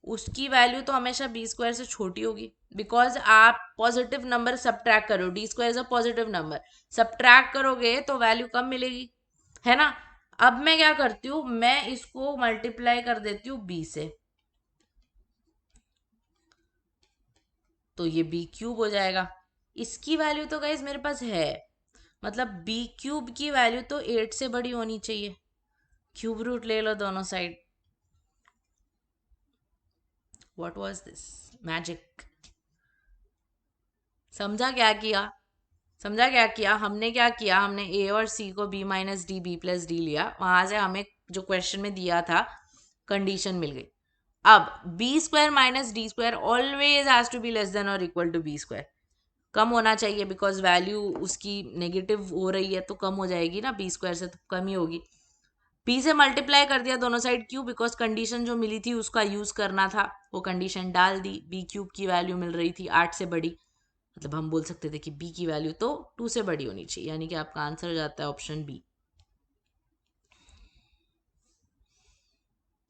उसकी वैल्यू तो हमेशा बी स्क्वायर से छोटी होगी, बिकॉज आप पॉजिटिव नंबर सब्ट्रैक्ट करो, D square is a positive number, subtract करोगे तो वैल्यू कम मिलेगी, है ना. अब मैं क्या करती हूँ, मैं इसको मल्टीप्लाई कर देती हूँ बी से, तो ये बी क्यूब हो जाएगा. इसकी वैल्यू तो गाइज मेरे पास है, मतलब बी क्यूब की वैल्यू तो 8 से बड़ी होनी चाहिए. क्यूब रूट ले लो दोनों side. What was this magic? समझा क्या किया? समझा क्या किया? हमने क्या किया, हमने ए और सी को B minus D B plus D लिया, वहां से हमें जो क्वेश्चन में दिया था कंडीशन मिल गई. अब B square minus D square always has to be less than और इक्वल टू बी स्क्वायर. कम होना चाहिए, बिकॉज वैल्यू उसकी नेगेटिव हो रही है तो कम हो जाएगी ना, बी स्क्वायर से तो कम ही होगी. बी से मल्टीप्लाई कर दिया दोनों साइड, क्यों? बिकॉज कंडीशन जो मिली थी उसका यूज करना था, वो कंडीशन डाल दी. बी क्यूब की वैल्यू मिल रही थी 8 से बड़ी, मतलब हम बोल सकते थे कि बी की वैल्यू तो 2 से बड़ी होनी चाहिए, यानी कि आपका आंसर हो जाता है ऑप्शन बी.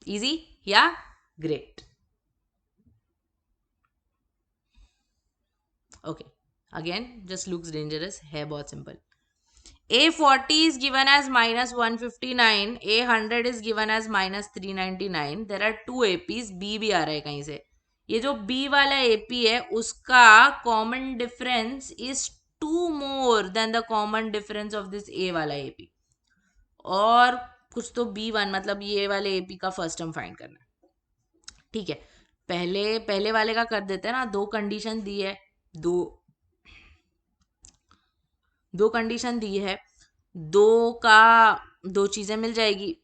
इजी या? Great. Okay, again just looks dangerous, है बहुत simple. A40 is given as minus 159, A100 is given as minus 399. There are two APs, B भी आ रहा है कहीं से. ये जो B वाला AP है उसका common difference is 2 more than the common difference of this A वाला AP. और कुछ तो B1, मतलब ये वाले AP का फर्स्ट टर्म फाइंड करना है. ठीक है, पहले पहले वाले का कर देते हैं ना. दो कंडीशन दी है, दो कंडीशन दी है, दो का दो चीजें मिल जाएगी.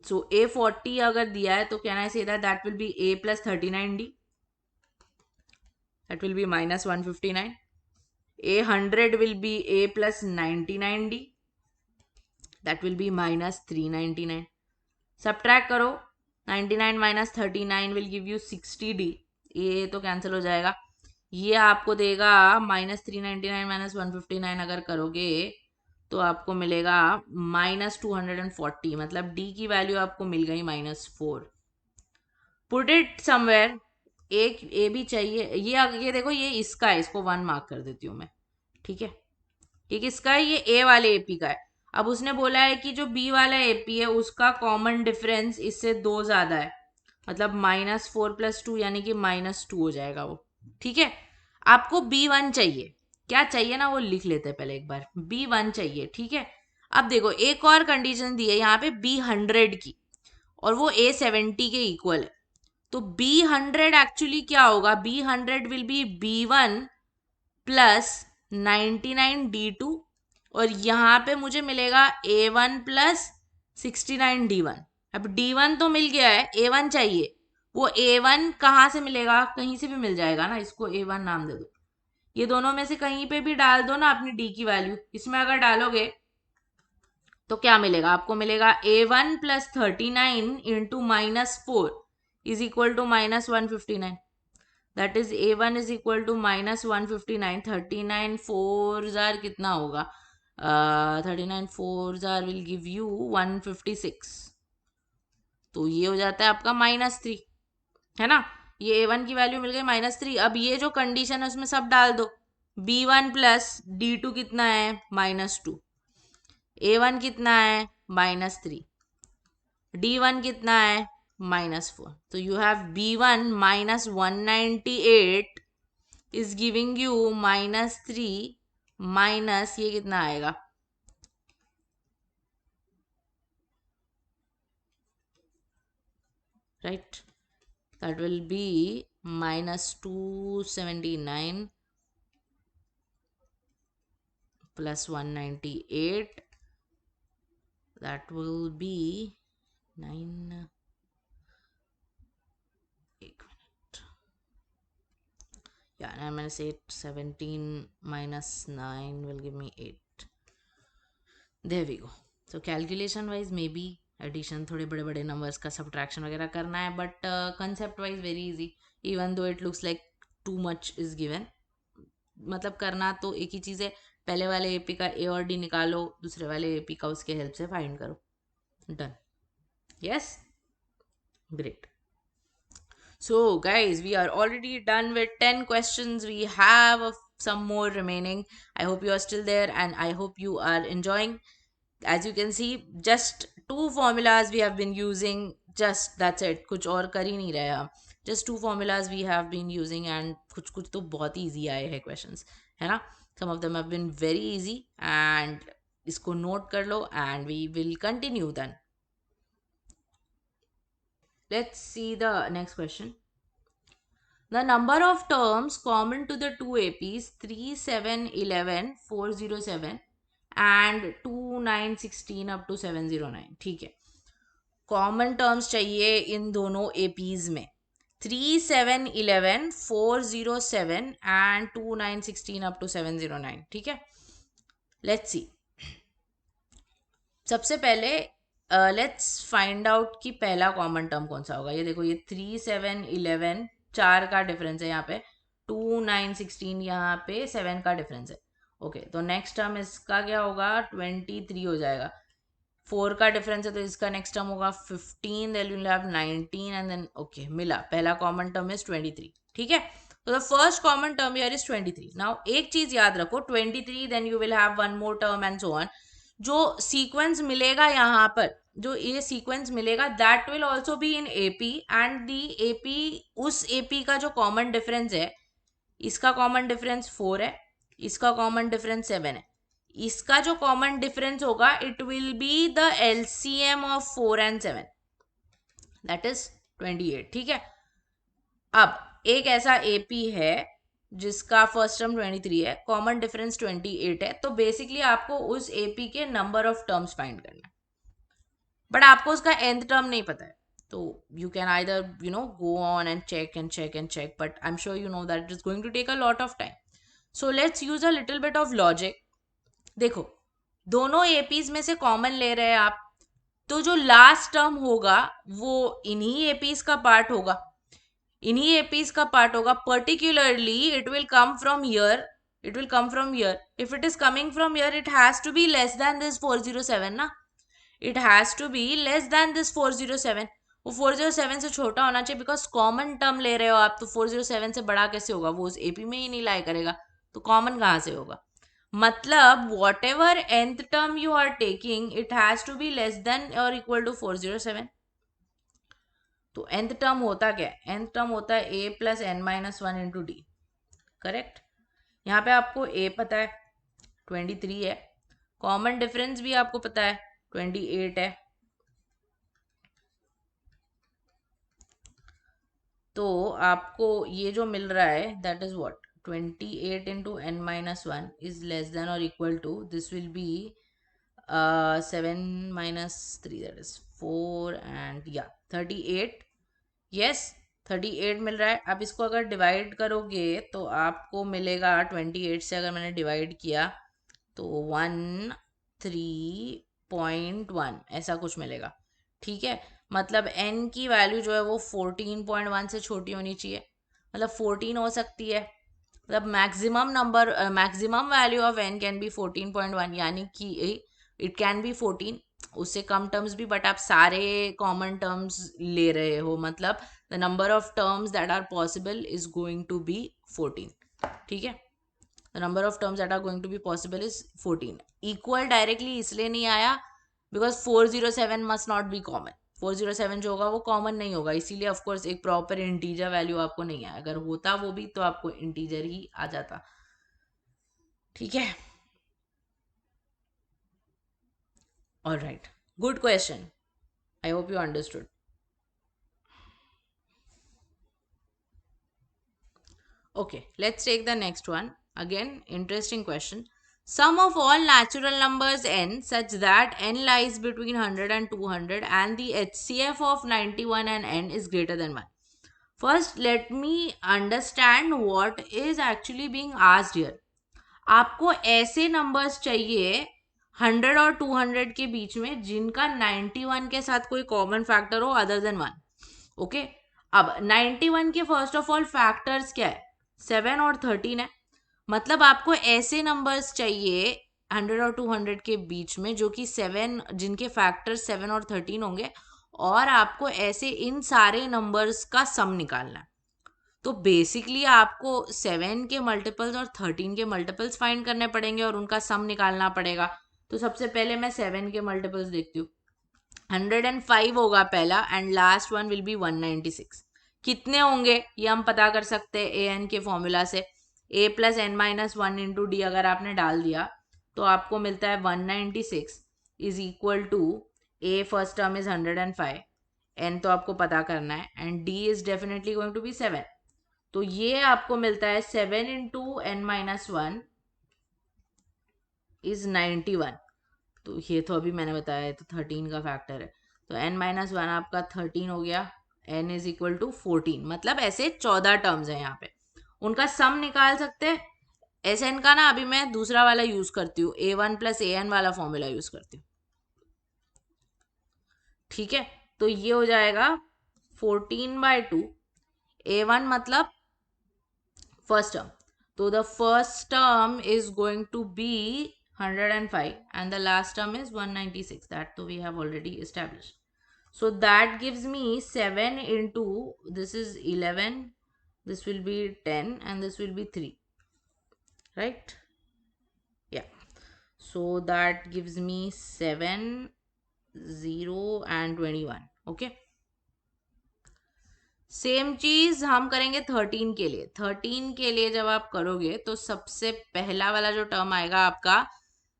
सो A40 अगर दिया है तो can I say that will B A plus 39D, that will be minus 159. A100 will be A plus 99D, that will be minus 399. Subtract करो, 99 minus 39 will give you 60D. ये तो कैंसिल हो जाएगा, ये आपको देगा minus 399 minus 159. अगर करोगे तो आपको मिलेगा minus 240, मतलब D की वैल्यू आपको मिल गई -4. Put it somewhere. एक ए भी चाहिए, ये देखो, ये इसका है, इसको 1 मार्क कर देती हूँ मैं. ठीक है, ये किसका है? ये ए वाले एपी का है. अब उसने बोला है कि जो बी वाला एपी है उसका कॉमन डिफरेंस इससे 2 ज्यादा है, मतलब -4 + 2 यानी कि -2 हो जाएगा वो. ठीक है, आपको B1 चाहिए. क्या चाहिए ना, वो लिख लेते हैं पहले एक बार. B1 चाहिए. ठीक है, अब देखो एक और कंडीशन दी है यहाँ पे B100 की, और वो A70 के इक्वल है. तो B100 एक्चुअली क्या होगा? B100 will be B1 plus 99D2, और यहाँ पे मुझे मिलेगा A1 प्लस 69D1. अब D1 तो मिल गया है, A1 चाहिए. वो A1 कहाँ से मिलेगा? कहीं से भी मिल जाएगा ना, इसको A1 नाम दे दो. ये दोनों में से कहीं पे भी डाल दो ना अपनी D की वैल्यू. इसमें अगर डालोगे तो क्या मिलेगा? आपको मिलेगा A1 plus 39 into -4. is equal to minus 159. That is A1 is equal to minus 159. 39 fours are कितना होगा? 39 fours are will give you 156. तो ये हो जाता है आपका -3, है ना? ये A1 की वैल्यू मिल गई -3. अब ये जो कंडीशन है उसमें सब डाल दो. B1 प्लस D2 कितना है? -2. A1 कितना है? -3. D1 कितना है? -4. तो you have B1 minus 198 is giving you -3 minus ये कितना आएगा? Right? That will be minus 279 plus 198. That will be 9. Yeah, and I'm gonna say 17 minus 9 will give me 8. There we go. So calculation wise maybe addition थोड़े बड़े बड़े numbers का subtraction वगैरह करना है, but concept wise very easy, even though it looks like too much is given. मतलब करना तो एक ही चीज़ है, पहले वाले एपी का ए और डी निकालो, दूसरे वाले एपी का उसके हेल्प से फाइंड करो. Done. Yes, great. So guys, we are already done with 10 questions. We have some more remaining. I hope you are still there and I hope you are enjoying. As you can see, just 2 formulas we have been using. Just that's it. कुछ और कर ही नहीं रहे हम. Just 2 formulas we have been using and कुछ कुछ तो बहुत easy आए हैं questions, है ना? Some of them have been very easy and इसको note कर लो and we will continue then. Let's see the next question. The number of terms common to the two APs 3, 7, 11, 407 and 2, 9, 16 up to 709. ठीक है. कॉमन टर्म्स चाहिए इन दोनों APs में. 3, 7, 11, 407 and 2, 9, 16 up to 709. ठीक है. Let's see. सबसे पहले लेट्स फाइंड आउट कि पहला कॉमन टर्म कौन सा होगा. ये देखो, ये 3, 7, 11 4 का डिफरेंस है यहाँ पे, 2, 9, 16 यहाँ पे 7 का डिफरेंस है. ओके, तो नेक्स्ट टर्म इसका क्या होगा? 23 हो जाएगा. 4 का डिफरेंस है तो इसका नेक्स्ट टर्म होगा 15, then you will have 19 and then okay, मिला. पहला कॉमन टर्म इज 23. ठीक है, तो the first common term here is 23. Now एक चीज याद रखो, 23 then you will have one more term and so on. जो सीक्वेंस मिलेगा यहाँ पर, जो ये सीक्वेंस मिलेगा, that will also be in AP and the AP, उस एपी का जो कॉमन डिफरेंस है, इसका कॉमन डिफरेंस 4 है, इसका कॉमन डिफरेंस 7 है. इसका जो कॉमन डिफरेंस होगा it will be the LCM of 4 and 7, that is 28. ठीक है, अब एक ऐसा एपी है जिसका फर्स्ट टर्म 23 है, कॉमन डिफरेंस 28 है, तो बेसिकली आपको उस एपी के नंबर ऑफ टर्म्स फाइंड करना है, बट आपको उसका nth टर्म नहीं पता है. तो you can either go on and check, but I'm sure you know that it is going to take a lot of time. So let's use a little bit of logic. देखो, दोनों एपीज में से कॉमन ले रहे हैं आप, तो जो लास्ट टर्म होगा वो इन्हीं एपीज का पार्ट होगा, इन्हीं एपीज का पार्ट होगा. Particularly it will come from here, it will come from here. If it is coming from here, it has to be less than this 407 ना. It has to be less than this 407. वो 407 से छोटा होना चाहिए, बिकॉज कॉमन टर्म ले रहे हो आप, तो 407 से बड़ा कैसे होगा? वो उस एपी में ही नहीं लाया करेगा, तो कॉमन कहाँ से होगा? मतलब whatever nth term you are taking, it has to be less than और इक्वल टू 407. तो nth टर्म होता क्या है? nth टर्म होता है a plus n minus 1 into D. Correct. यहाँ पे आपको a पता है 23 है, कॉमन डिफरेंस भी आपको पता है 28 है, तो आपको ये जो मिल रहा है that is what? 28 into n minus 1 is less than और equal to, this will be 7 minus 3, that is 4 and yeah 38. yes, 38 मिल रहा है. अब इसको अगर डिवाइड करोगे तो आपको मिलेगा 28 से अगर मैंने डिवाइड किया तो 13.1 ऐसा कुछ मिलेगा. ठीक है, मतलब n की वैल्यू जो है वो 14.1 से छोटी होनी चाहिए, मतलब 14 हो सकती है, मतलब maximum value of n can be 14.1, यानी कि इट कैन बी 14, उससे कम टर्म्स भी, बट आप सारे कॉमन टर्म्स ले रहे हो, मतलब the number of terms that are possible is going to be 14, ठीक है। The number of terms that are going to be possible is 14। Equal directly इसलिए नहीं आया because 407 must not be common, 407 जो होगा वो कॉमन नहीं होगा, इसीलिए ऑफकोर्स एक प्रॉपर इंटीजर वैल्यू आपको नहीं आया, अगर होता वो भी तो आपको इंटीजर ही आ जाता, ठीक है। Alright, good question, I hope you understood. Okay, let's take the next one. Again, interesting question. Sum of all natural numbers n such that n lies between 100 and 200 and the HCF of 91 and n is greater than 1. First, let me understand what is actually being asked here. आपको ऐसे नंबर्स चाहिए 100 और 200 के बीच में जिनका 91 के साथ कोई कॉमन फैक्टर हो अदर देन 1, ओके। अब 91 के फर्स्ट ऑफ ऑल फैक्टर्स क्या है, 7 और 13 है, मतलब आपको ऐसे नंबर्स चाहिए 100 और 200 के बीच में जो कि 7, जिनके फैक्टर्स 7 और 13 होंगे, और आपको ऐसे इन सारे नंबर्स का सम निकालना है। तो बेसिकली आपको 7 के मल्टीपल्स और 13 के मल्टीपल्स फाइंड करने पड़ेंगे और उनका सम निकालना पड़ेगा। तो सबसे पहले मैं 7 के मल्टीपल्स देखती हूँ। 105 होगा पहला and last one will be 196। कितने होंगे ये हम पता कर सकते हैं ए एन के फॉर्मूला से, a plus N minus one into D अगर आपने डाल दिया तो आपको मिलता है 196 is equal to A first term is 105, N तो आपको पता करना है, and D is definitely going to be 7। तो ये आपको मिलता है 7 into N minus one is 91। तो ये तो अभी मैंने बताया है, तो 13 का फैक्टर है, तो n माइनस वन आपका 13 हो गया, n इज इक्वल टू 14, मतलब ऐसे 14 टर्म्स हैं यहाँ पे, उनका सम निकाल सकते हैं। एस एन का ना अभी मैं दूसरा वाला यूज करती हूँ, a1 प्लस ए एन वाला फॉर्मूला यूज करती हूँ, ठीक है। तो ये हो जाएगा 14/2, a1 मतलब first term. So the first term is going to be 105 and the last term is 196. That we have already established. So that gives me 7 into, this is 11, this will be 10 and this will be 3. Right? Yeah. So that gives me 7, 0 and 21. Okay. Same चीज हम करेंगे 13 के लिए। 13 के लिए जब आप करोगे तो सबसे पहला वाला जो टर्म आएगा आपका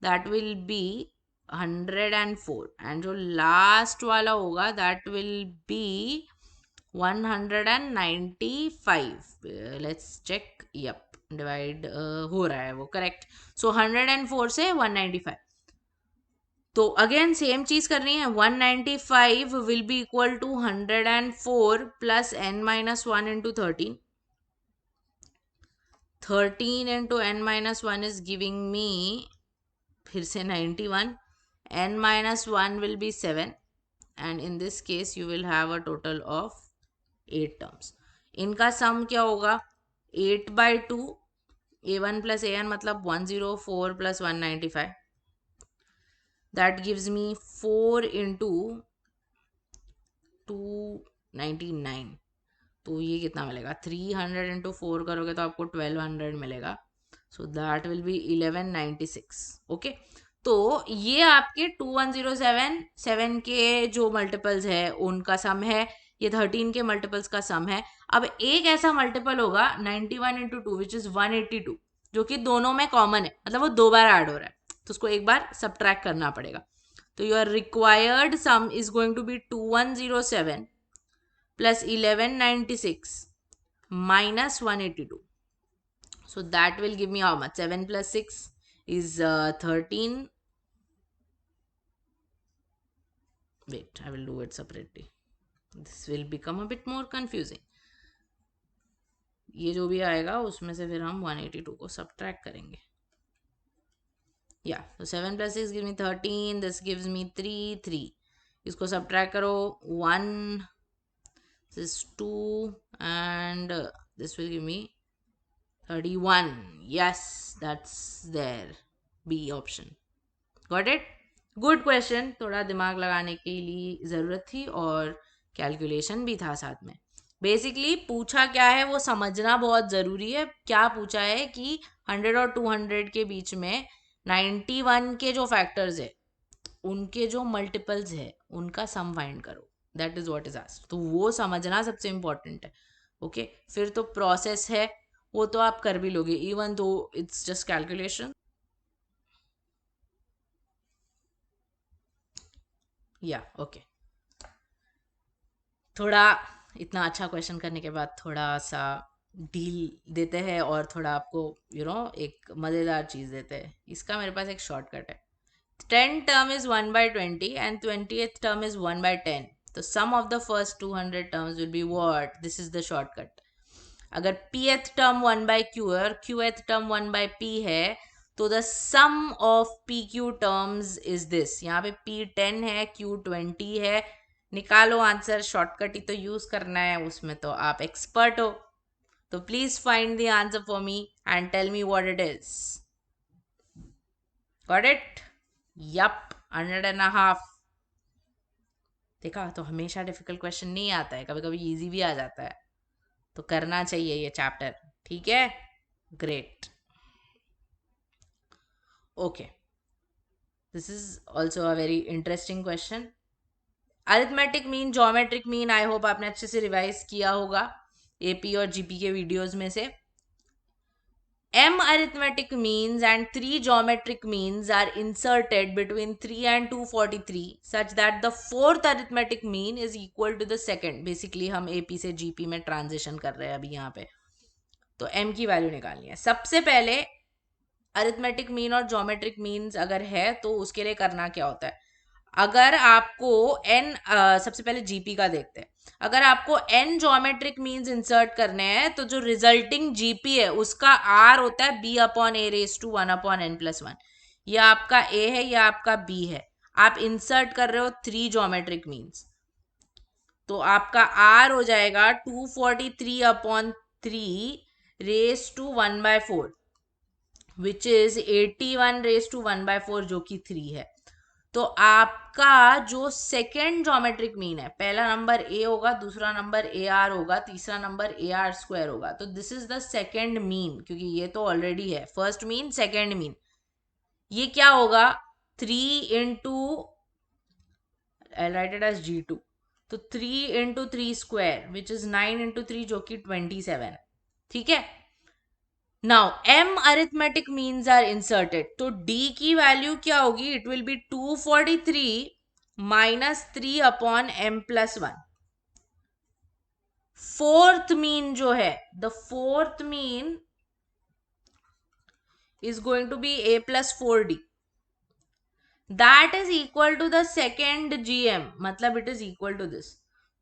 दैट विल बी 104 एंड जो लास्ट वाला होगा that will be 195। Let's check, yup divide हो रहा है वो, करेक्ट। सो 104 से 195, तो अगेन सेम चीज करनी है। 195 will be equal to 104 plus n minus one into 13। 13 into n minus one is giving me फिर से 91, n minus one will be 7 and in this case you will have a total of 8 terms. इनका सम क्या होगा, 8/2, a1 प्लस an मतलब 104 plus 195, that gives me 4 into 299। तो ये कितना मिलेगा, 300 इंटू 4 करोगे तो आपको 1200 मिलेगा। So that will B 1196। Okay, तो ये आपके 2107 7 के जो मल्टीपल्स है उनका सम है, ये 13 के मल्टीपल्स का सम है। अब एक ऐसा मल्टीपल होगा 91 इंटू टू विच इज 182, जो कि दोनों में कॉमन है, मतलब वो दो बार ऐड हो रहा है, तो उसको एक बार सब्ट्रैक्ट करना पड़ेगा। तो your required sum is going to be 2107 plus 1196 minus 182. So that will give me how much? 7 plus 6 is 13. Wait, I will do it separately. This will become a bit more confusing. ये जो भी आएगा उसमें से फिर हम 182 को सब्ट्रैक्ट करेंगे। Yeah, so 7 plus 6 gives me 13, this gives me 3, 3. इसको सब्ट्रैक्ट करो, 1, this is 2 and this will give me 31. Yes, that's there. B option. Got it? Good question, थोड़ा दिमाग लगाने के लिए ज़रूरत थी और कैलकुलेशन भी था साथ में. बेसिकली पूछा क्या है वो समझना बहुत ज़रूरी है. क्या पूछा है कि 100 और 200 के बीच में 91 के जो फैक्टर्स है उनके जो मल्टीपल्स है उनका सम फाइंड करो. That is what is asked. तो वो समझना सबसे इम्पोर्टेंट है. ओके, फिर तो प्रोसेस है वो तो आप कर भी लोगे even though it's just calculation. या ओके, थोड़ा इतना अच्छा क्वेश्चन करने के बाद थोड़ा सा डील देते हैं और थोड़ा आपको एक मज़ेदार चीज़ देते हैं. इसका मेरे पास एक शॉर्टकट है. 10 term is 1 by 20 and 20th term is 1 by 10. The sum of the first 200 terms will be what? This is the shortcut. अगर pth term 1 by q है और qth term 1 by p है तो the sum of pq terms is this. यहाँ पे p 10 है, q 20 है. निकालो आंसर. शॉर्टकट ही तो यूज करना है, उसमें तो आप एक्सपर्ट हो. तो please find the answer for me and tell me what it is. Got it? Yup, 100.5. देखा, तो हमेशा डिफिकल्ट क्वेश्चन नहीं आता है, कभी कभी इजी भी आ जाता है. तो करना चाहिए ये चैप्टर. ठीक है, great. Okay, this is also a very interesting question. Arithmetic mean, geometric mean, I hope आपने अच्छे से रिवाइज किया होगा एपी और जीपी के वीडियोस में से. M arithmetic means and 3 geometric means are inserted between 3 and 243 such that the fourth arithmetic mean is equal to the second. Basically हम AP से GP में ट्रांजिशन कर रहे हैं अभी यहाँ पे. तो M की वैल्यू निकालनी है. सबसे पहले अरिथमेटिक मीन और ज्योमेट्रिक मीन्स अगर है तो उसके लिए करना क्या होता है. अगर आपको n सबसे पहले जीपी का देखते हैं. अगर आपको n ज्योमेट्रिक मीन्स इंसर्ट करने हैं तो जो रिजल्टिंग जीपी है उसका r होता है b upon A raise to 1 upon n plus 1. यह आपका a है, यह आपका b है. आप इंसर्ट कर रहे हो 3 ज्योमेट्रिक मीन्स, तो आपका r हो जाएगा 243 upon 3 raise to 1 by 4 which is 81 raise to 1 by 4 जो कि 3 है. तो आपका जो सेकेंड ज्योमेट्रिक मीन है, पहला नंबर ए होगा, दूसरा नंबर ए आर होगा, तीसरा नंबर ए आर स्क्वायर होगा. तो this is the second mean, क्योंकि ये तो ऑलरेडी है. First mean, second mean. ये क्या होगा? 3 into, I write it as G2. तो 3 into 3 square which is 9 into 3 जो कि 27. ठीक है. Now m arithmetic means are inserted. तो d की वैल्यू क्या होगी? It will be 243 minus 3 upon m plus 1. Fourth mean जो है, the fourth mean is going to be a plus 4d. That is equal to the second gm. मतलब it is equal to this.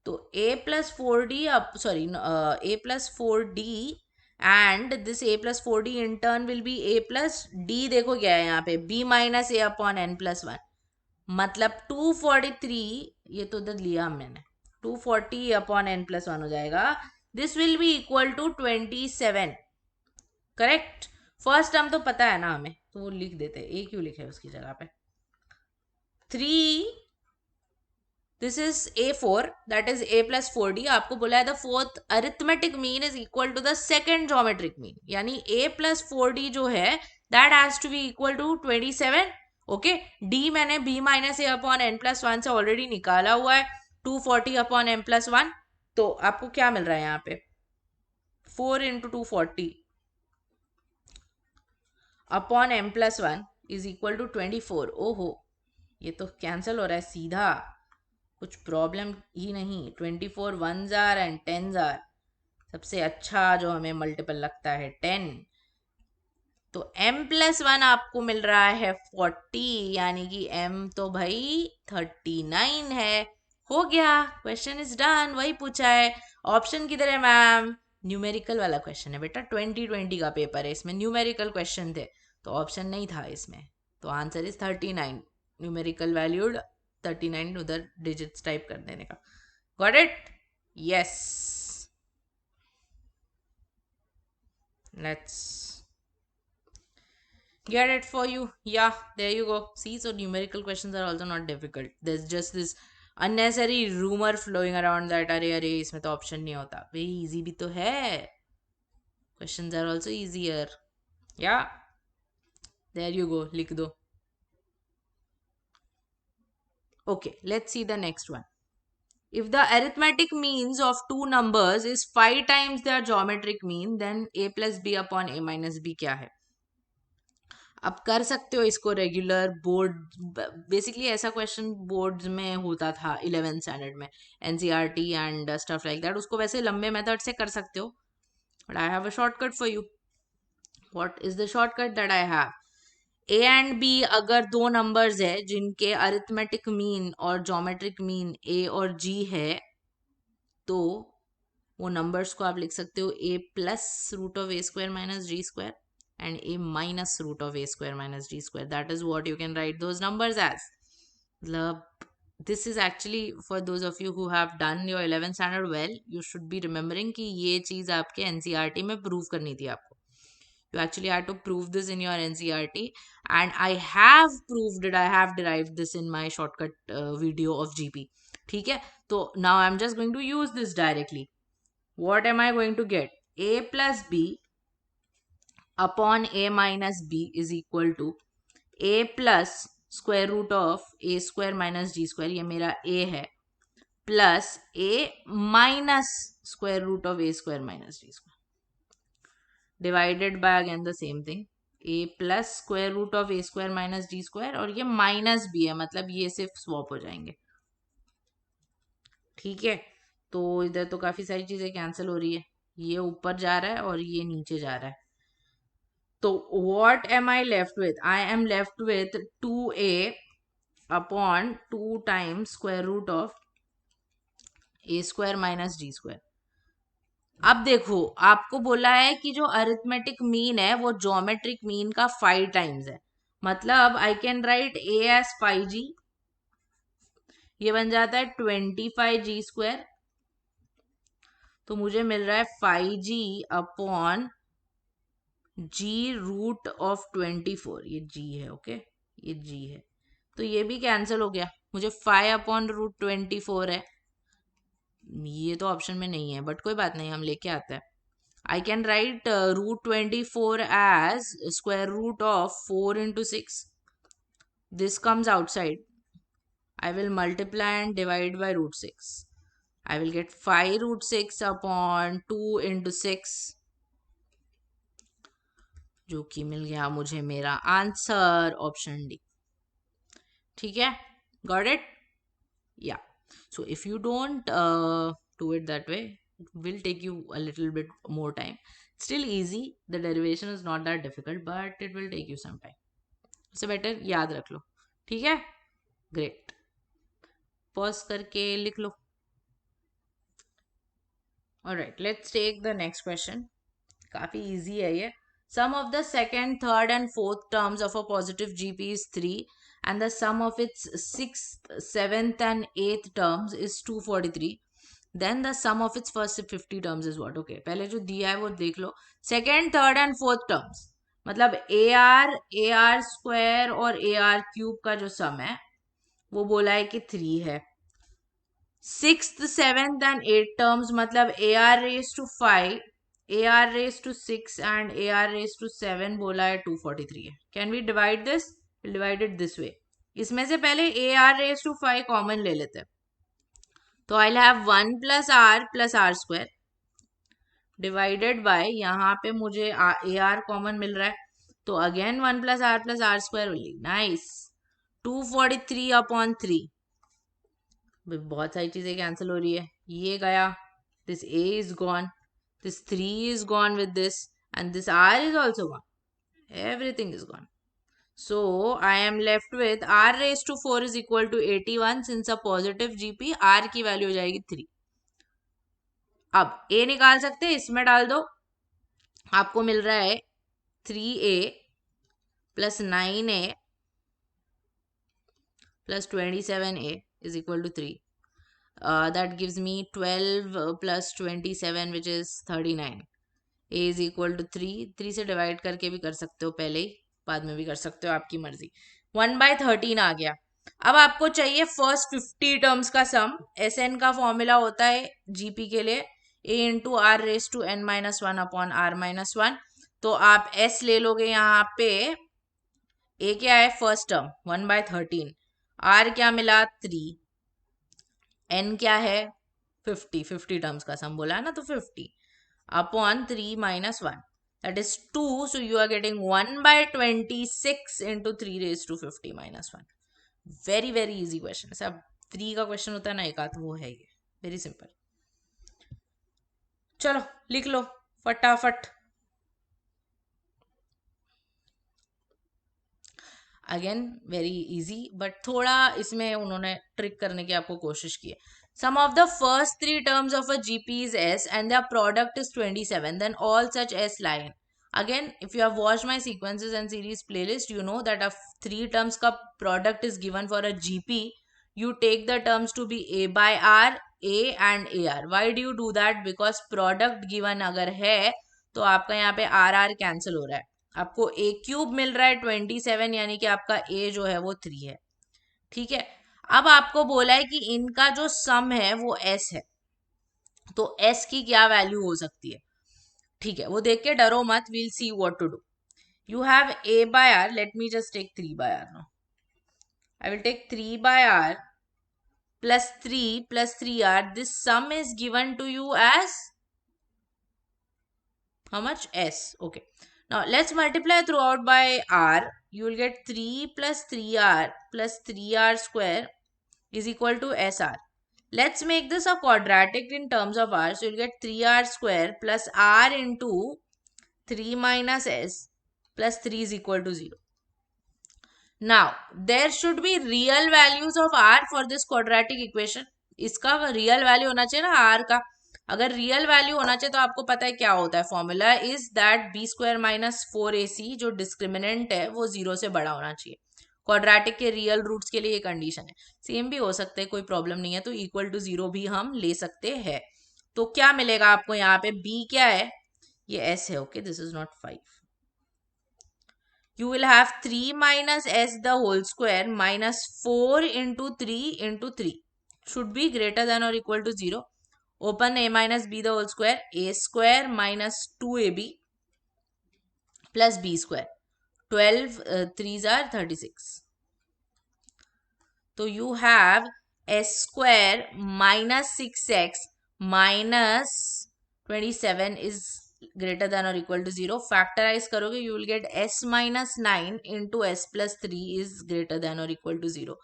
तो a plus 4d a plus 4d and this a plus 4d in turn will be a plus d. देखो क्या है यहाँ पे, b minus a upon n plus 1. मतलब 243, ये तो उधर लिया मैंने, 240 अपॉन n plus 1 हो जाएगा. This will be equal to 27. Correct. First term तो पता है ना हमें, तो वो लिख देते. ए क्यों लिखे उसकी जगह पे? 3, this is a4, that is a plus 4d. आपको बोला है the fourth arithmetic mean is equal to the second geometric mean, यानी a plus 4d जो है that has to be equal to 27. Okay, d मैंने b minus A upon N plus 1 से ऑलरेडी निकाला हुआ है, 240 अपॉन एम प्लस 1. तो आपको क्या मिल रहा है यहाँ पे? 4 into 240 upon M plus 1 is equal to 24. ओहो, ये तो कैंसिल हो रहा है सीधा, कुछ प्रॉब्लम ही नहीं. 24 1s are and 10s are. सबसे अच्छा जो हमें मल्टीपल लगता है 10. तो m प्लस 1 आपको मिल रहा है 40, यानी कि m तो भाई 39 है. हो गया, क्वेश्चन इज डन. वही पूछा है. ऑप्शन किधर है मैम? न्यूमेरिकल वाला क्वेश्चन है बेटा, 2020 का पेपर है, इसमें न्यूमेरिकल क्वेश्चन थे तो ऑप्शन नहीं था इसमें. तो आंसर इज 39, न्यूमेरिकल वैल्यूड 39 उधर डिजिट्स टाइप कर देने का. Got it? Yes. Let's get it for you. Yeah, there you go. See, so numerical questions are also not difficult. There's just this unnecessary rumor flowing around that अरे इसमें तो option नहीं होता. भाई easy भी तो है. Questions are also easier. Yeah, there you go. लिख दो. Okay, let's see the next one. If the arithmetic means of two numbers is 5 times their geometric mean, then a plus b upon a minus b क्या है? आप कर सकते हो इसको रेगुलर बोर्ड. बेसिकली ऐसा क्वेश्चन बोर्ड्स में होता था 11th स्टैंडर्ड में, NCERT and stuff like that. उसको वैसे लंबे मेथड से कर सकते हो, but I have a shortcut for you. What is the shortcut that I have? A and B अगर दो नंबर्स है जिनके अरिथमेटिक मीन और ज्योमेट्रिक मीन ए और जी है, तो वो नंबर्स को आप लिख सकते हो a plus root of a square minus g square and a minus root of a square minus g square. That is what you can write those numbers as. This is actually for those of you who have done your 11th standard well, you should be remembering कि ये चीज आपके NCERT में prove करनी थी आपको. You actually had to prove this in your NCERT, and I have proved it. I have derived this in my shortcut video of GP. ठीक है, तो now I'm just going to use this directly. What am I going to get? A plus b upon a minus b is equal to a plus square root of a square minus g square, ये मेरा a है, plus a minus square root of a square minus g square divided by again the same thing a plus square root of a square minus g square, और ये माइनस b है, मतलब ये सिर्फ स्वॉप हो जाएंगे. ठीक है, तो इधर तो काफी सारी चीजें कैंसिल हो रही है, ये ऊपर जा रहा है और ये नीचे जा रहा है. So what am I left with? I am left with 2a upon 2 times square root of a square minus g square. अब देखो, आपको बोला है कि जो अरिथमेटिक मीन है वो ज्योमेट्रिक मीन का 5 टाइम्स है. मतलब I can write a as 5g, ये बन जाता है 25g स्क्वायर. तो मुझे मिल रहा है 5g upon g root of 24. ये g है, ओके, ये g है, तो ये भी कैंसिल हो गया. मुझे 5 अपॉन रूट 24 है, ये तो ऑप्शन में नहीं है, बट कोई बात नहीं, हम लेके आते हैं. I can write root 24 as square root of 4 into 6. This comes outside. I will multiply and divide by root 6. I will get 5 root 6 upon 2 into 6, जो कि मिल गया मुझे मेरा आंसर ऑप्शन डी. ठीक है, गॉट इट? या. So if you don't do it that way, it will take you a little bit more time. Still easy, the derivation is not that difficult, but it will take you some time. उससे बेटर याद रख लो. ठीक है, ग्रेट. पॉज करके लिख लो. Alright, let's take the next question. काफी easy है ये. Sum of the second, third and fourth terms of a positive GP is 3 and the sum of its 6th, 7th and 8th terms is 243. Then the sum of its first 50 terms is what? Okay, पहले जो दिया है वो देख लो. Second, third and fourth terms मतलब AR square और AR cube का जो sum है वो बोला है कि 3 है. 6th, 7th and 8th terms मतलब AR raised to 5, AR raised to 6 and AR raised to 7 बोला है 243 है. Can we divide this? We'll divide it this way. इसमें से पहले AR raised to 5 कॉमन ले लेते हैं. तो I'll have 1 plus R square divided by, यहाँ पे मुझे AR कॉमन मिल रहा है, तो again 1 plus R square only. Nice. 243 upon 3. बहुत सारी चीजें कैंसिल हो रही है. ये गया, this a is gone, this 3 is gone with this, and this r is also gone. Everything is gone. So I am left with r raised to 4 is equal to 81. Since a positive GP, r की वैल्यू हो जाएगी 3. अब a निकाल सकते हैं, इसमें डाल दो. आपको मिल रहा है 3a plus 9a plus 27a is equal to 3. That gives me 12 plus 27 which is 39. a is equal to 3 से डिवाइड करके भी कर सकते हो, पहले ही बाद में भी कर सकते हो, आपकी मर्जी. 1/13 आ गया. अब आपको चाहिए फर्स्ट 50 टर्म्स का सम. SN का फॉर्मूला होता है GP के लिए a into R raise to n minus one upon R minus one. तो आप S ले लोगे यहाँ पे. a क्या है फर्स्ट टर्म 1/13. r क्या मिला 3. n क्या है 50 टर्म्स का सम बोला है ना, तो 50 upon 3 minus 1, that is 2. So you are getting 1/26 into 3 raised to 50 minus 1. Very very easy question. सब 3 का क्वेश्चन होता है ना एक आध, वो है ये. Very simple. चलो लिख लो फटाफट. अगेन वेरी इजी, बट थोड़ा इसमें उन्होंने ट्रिक करने की आपको कोशिश की है. Sum of the first 3 terms of a GP is S and their product is 27. Then all such S lie in. Again, if you have watched my sequences and series playlist, you know that a 3 terms का product is given for a GP. You take the terms to be A by R, A and AR. Why do you do that? Because product given अगर है तो आपका यहाँ पे RR cancel हो रहा है. आपको A क्यूब मिल रहा है 27, यानी कि आपका A जो है वो 3 है. ठीक है. अब आपको बोला है कि इनका जो सम है वो S है, तो S की क्या वैल्यू हो सकती है. ठीक है, वो देख के डरो मत. We'll see what to do. You have A by R. Let me just take 3 by R now. I will take 3 by R plus 3 plus 3R. This sum is given to you as how much? S. Okay. Now let's multiply throughout by R. You will get 3 plus 3R plus 3R square is equal to SR. Let's make this a quadratic in terms of R. So you'll get 3R square plus R into 3 minus S plus 3 is equal to 0. Now there should be real values of R for this quadratic equation. इसका real value होना चाहिए ना R का. अगर रियल वैल्यू होना चाहिए तो आपको पता है क्या होता है. Formula is that B square minus 4ac, जो डिस्क्रिमिनेंट है वो 0 से बड़ा होना चाहिए. क्वाड्रेटिक के रियल रूट्स के लिए ये कंडीशन है. सेम भी हो सकते हैं, कोई प्रॉब्लम नहीं है. तो इक्वल टू 0 भी हम ले सकते हैं. तो क्या मिलेगा आपको यहाँ पे. b क्या है, ये s है. Okay, this is not 5. You will have 3 minus s the whole square minus 4 into 3 into 3 should be greater than or equal to 0. Open a minus b the whole square. A square minus 2ab plus b square. 12 3s are 36. So you have s square minus 6x minus 27 is greater than or equal to 0. Factorize करोगे, you will get s minus 9 into s plus 3 is greater than or equal to 0.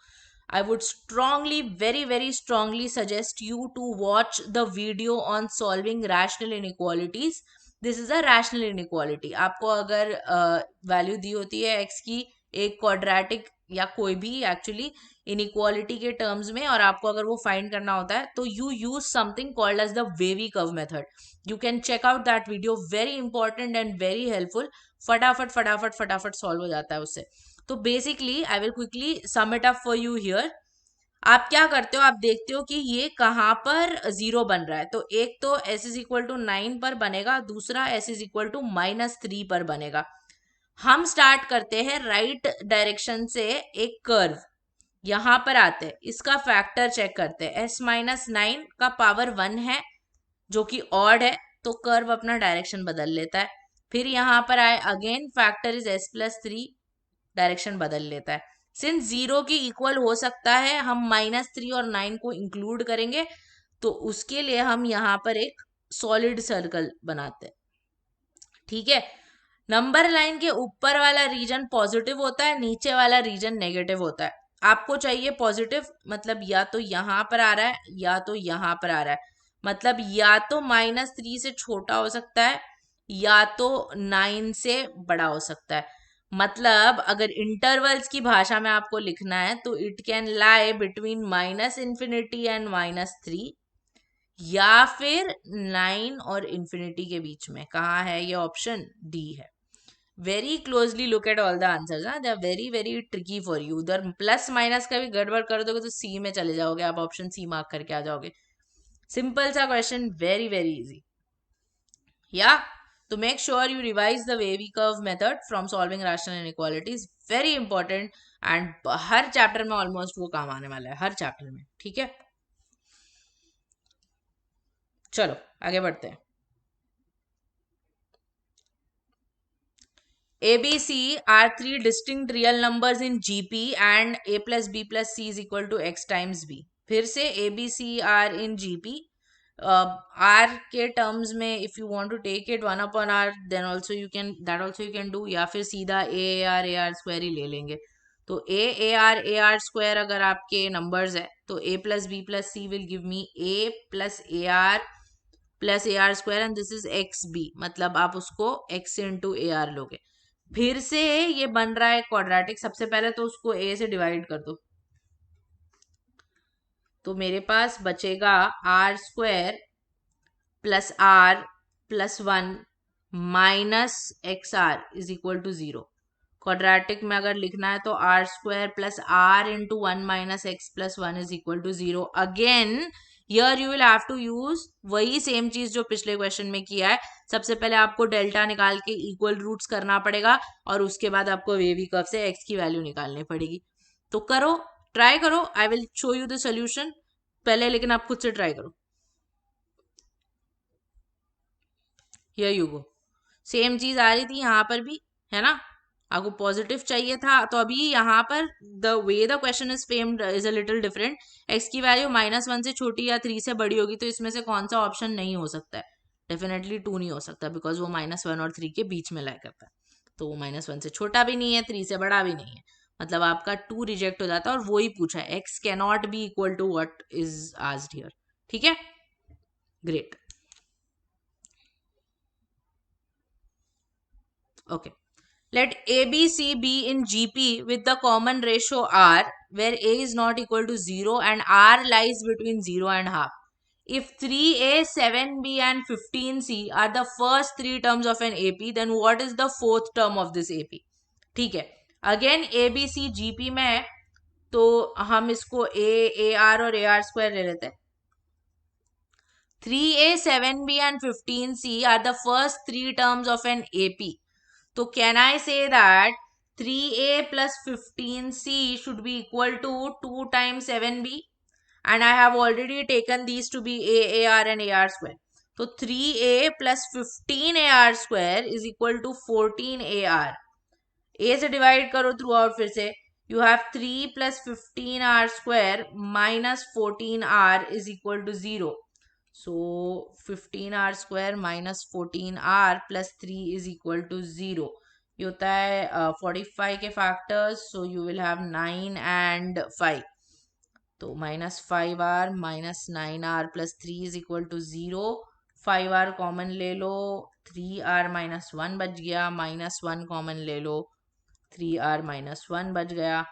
I would strongly, very very strongly suggest you to watch the video on solving rational inequalities. This is a rational inequality. आपको अगर वैल्यू दी होती है x की एक क्वाड्रेटिक या कोई भी एक्चुअली इनइक्वालिटी के टर्म्स में, और आपको अगर वो फाइंड करना होता है तो you use something called as the wavy curve method. You can check out that video. Very important and very helpful. फटाफट फटाफट फटाफट सॉल्व हो जाता है उससे. तो basically I will quickly sum it up for you here. आप क्या करते हो, आप देखते हो कि ये कहाँ पर 0 बन रहा है. तो एक तो s इज इक्वल टू 9 पर बनेगा, दूसरा s इज इक्वल टू -3 पर बनेगा. हम स्टार्ट करते हैं राइट डायरेक्शन से एक कर्व. यहां पर आते हैं, इसका फैक्टर चेक करते हैं. s माइनस 9 का पावर 1 है जो कि ऑड है, तो कर्व अपना डायरेक्शन बदल लेता है. फिर यहां पर आए, again factor is s plus 3, direction बदल लेता है. सिंस 0 की इक्वल हो सकता है, हम -3 और 9 को इंक्लूड करेंगे, तो उसके लिए हम यहाँ पर एक सॉलिड सर्कल बनाते हैं. ठीक है. नंबर लाइन के ऊपर वाला रीजन पॉजिटिव होता है, नीचे वाला रीजन नेगेटिव होता है. आपको चाहिए पॉजिटिव, मतलब या तो यहाँ पर आ रहा है या तो यहाँ पर आ रहा है. मतलब या तो -3 से छोटा हो सकता है या तो 9 से बड़ा हो सकता है. मतलब अगर इंटरवल्स की भाषा में आपको लिखना है तो it can lie between -∞ and -3, या फिर 9 और इन्फिनिटी के बीच में. कहाँ है ये ऑप्शन? डी है. Very closely look at all the answers, they are very very tricky for you. उधर प्लस माइनस का भी गड़बड़ कर दोगे तो सी में चले जाओगे, आप ऑप्शन सी मार्क करके आ जाओगे. सिंपल सा क्वेश्चन, वेरी वेरी इजी. या तो make sure you revise the wavy curve method from solving rational inequalities, very important. And her chapter में ऑलमोस्ट वो काम आने वाला है, हर चैप्टर में. ठीक है, चलो आगे बढ़ते हैं. ABC are three distinct real numbers in GP and A plus B plus C is equal to X times B. फिर से ABC are in GP. R के terms में if you want to take it 1 upon R, then also you can, that also you can do, या फिर सीधा AR square ही ले लेंगे. तो AR square अगर आपके numbers है तो A plus B plus C will give me A plus AR square and this is XB. मतलब आप उसको X into AR लोगे. फिर से ये बन रहा है क्वाड्रेटिक. सबसे पहले तो उसको ए से डिवाइड कर दो, तो मेरे पास बचेगा R square plus R plus 1 minus X R is equal to 0. Quadratic में अगर लिखना है तो R square plus R into 1 minus X plus 1 is equal to 0. Again here you will have to use वही सेम चीज जो पिछले क्वेश्चन में किया है. सबसे पहले आपको डेल्टा निकाल के इक्वल रूट्स करना पड़ेगा और उसके बाद आपको वेवी कर्व से एक्स की वैल्यू निकालनी पड़ेगी. तो करो, ट्राई करो, I will show you the solution. पहले लेकिन आप खुद से ट्राई करो. Here you go. सेम चीज आ रही थी यहाँ पर भी, है ना. आपको पॉजिटिव चाहिए था तो अभी यहाँ पर the way the question is famed is a little different. X की वैल्यू -1 से छोटी या 3 से बड़ी होगी, तो इसमें से कौन सा ऑप्शन नहीं हो सकता है. डेफिनेटली 2 नहीं हो सकता, बिकॉज वो -1 और 3 के बीच में लाई करता है. तो वो -1 से छोटा भी नहीं है, 3 से बड़ा भी नहीं है. मतलब आपका 2 रिजेक्ट हो जाता है. और वो ही पूछा है, X cannot be equal to what is asked here. ठीक है, great. Okay. Let ABC be in GP with the common ratio R, where A is not equal to 0 and R lies between 0 and half. If 3A, 7B and 15C are the first three terms of an AP, then what is the fourth term of this AP? ठीक है, अगेन ABC GP में है तो हम इसको AR और AR स्क्वायर ले लेते हैं. 3A, 7B and 15C are the first three terms of an AP. So can I say that 3A plus 15C should be equal to 2 times 7B? And I have already taken these to be AR and AR square. So 3A plus 15AR square is equal to 14AR. A से divide करो through out फिर से. You have 3 plus 15R square minus 14R is equal to 0. So 15R square minus 14R plus 3 is equal to 0. ये होता है 45 के factors. So you will have 9 and 5. तो -5R minus 9R plus 3 is equal to 0. 5R common ले लो, 3R minus 1 बच गया, -1 कॉमन ले लो, 3R minus 1 बच गया.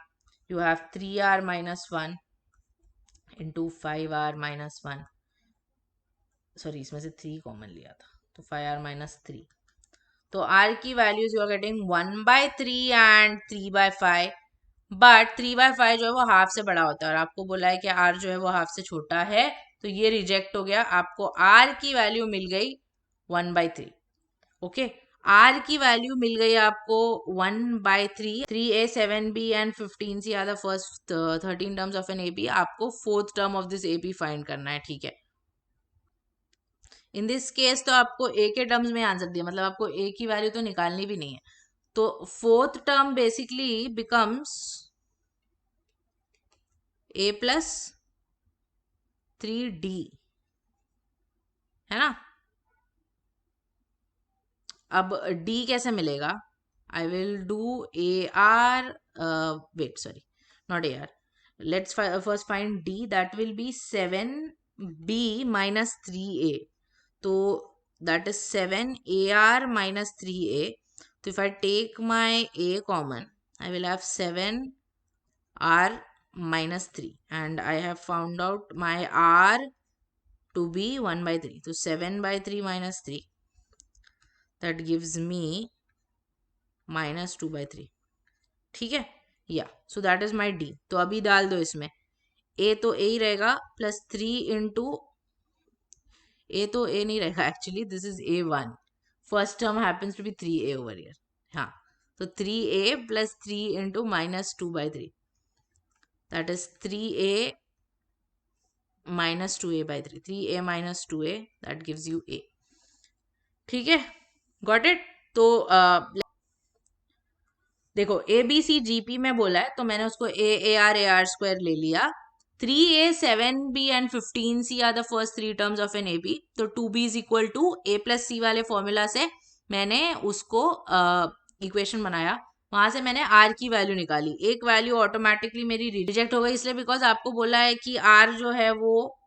You have 3R minus 1 into 5R minus 1. Sorry, इसमें से 3 कॉमन लिया था, तो 5R minus 3. तो R की values you are getting 1/3 and 3/5. But 3/5 जो है वो हाफ से बड़ा होता है और आपको बोला है कि R जो है वो हाफ से छोटा है, तो ये रिजेक्ट हो गया. आपको R की वैल्यू मिल गई 1/3. ओके, R की वैल्यू मिल गई आपको 1/3. 3A, 7B and 15C are the first 13 terms of an AP. आपको fourth term of this AP find करना है. ठीक है, इन दिस केस तो आपको ए के टर्म्स में आंसर दिया, मतलब आपको ए की वैल्यू तो निकालनी भी नहीं है. तो fourth term basically becomes A plus 3D, है ना. अब D कैसे मिलेगा? I will do AR, wait sorry, not AR. Let's first find D. That will be 7B minus 3A. तो that is 7AR minus 3A. So if I take my A common, I will have 7R minus 3 and I have found out my R to be 1/3. So 7/3 minus 3, that gives me -2/3, ठीक है। या सो दैट इज माई डी। तो अभी डाल दो इसमें, ए तो ए ही रहेगा, प्लस 3 इंटू, ए तो ए नहीं रहेगा actually, this is A1, first term happens to be 3A over here. हाँ, तो 3A plus 3 into -2/3, that is 3A -2A/3, 3A minus 2A, that gives you A, ठीक है, गॉट इट। तो देखो ABCGP में बोला है, तो मैंने उसको AR स्क्वायर ले लिया। 3A 7B and 15C are the first 3 terms of an AB, तो 2B is equal to A plus C वाले फॉर्मूला से मैंने उसको इक्वेशन बनाया, वहां से मैंने R की वैल्यू निकाली। एक वैल्यू ऑटोमेटिकली मेरी रिजेक्ट हो गई, इसलिए बिकॉज आपको बोला है कि R जो है वो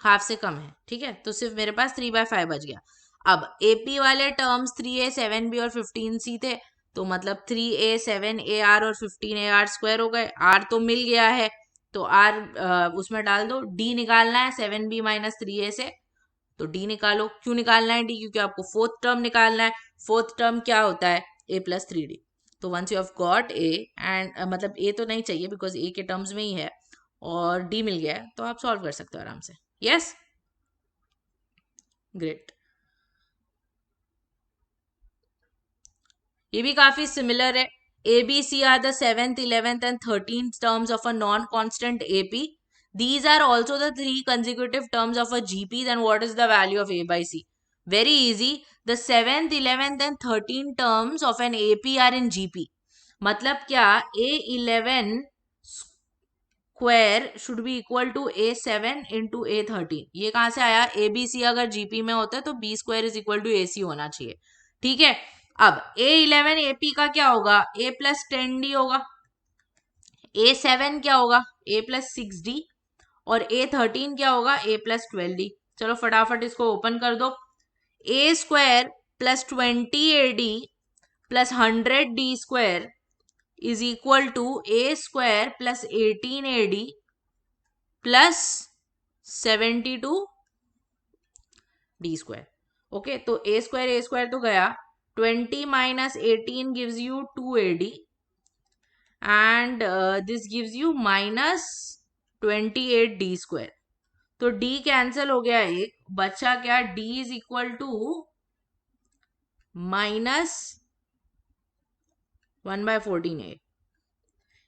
हाफ से कम है, ठीक है, तो सिर्फ मेरे पास 3/5 बच गया। अब AP वाले टर्म्स 3A 7B और 15C थे, तो मतलब 3A 7AR और 15AR स्क्वायर हो गए। R तो मिल गया है, तो R उसमें डाल दो। D निकालना है 7B माइनस 3A से, तो D निकालो। क्यों निकालना है D? क्योंकि आपको फोर्थ टर्म निकालना है। फोर्थ टर्म क्या होता है? A plus 3D। तो once you have got A and मतलब A तो नहीं चाहिए बिकॉज A के टर्म्स में ही है, और D मिल गया है, तो आप सॉल्व कर सकते हो आराम से। Yes, great. ये भी काफी सिमिलर है। ABC are the 7th 11th and 13th terms of a non constant AP. These are also the 3 consecutive terms of a GP. Then what is the value of A by C? Very easy. The 7th 11th and 13th terms of an AP are in GP. मतलब क्या? A11 square should be equal to A7 into A13। ये कहां से आया? ABC अगर GP में होता है तो B square is equal to AC होना चाहिए, ठीक है। अब A11 AP का क्या होगा? A प्लस 10D होगा। A7 क्या होगा? A plus 6D। और A13 क्या होगा? A plus 12D। चलो फटाफट इसको ओपन कर दो। A square plus 20AD plus 100D square is equal to A square plus 18AD plus 72D square. Okay, तो A स्क्वायर तो गया, 20 minus 18 gives you 2AD and this gives you minus 28D square. तो D कैंसिल हो गया, एक बचा क्या? D is equal to minus 1/14A,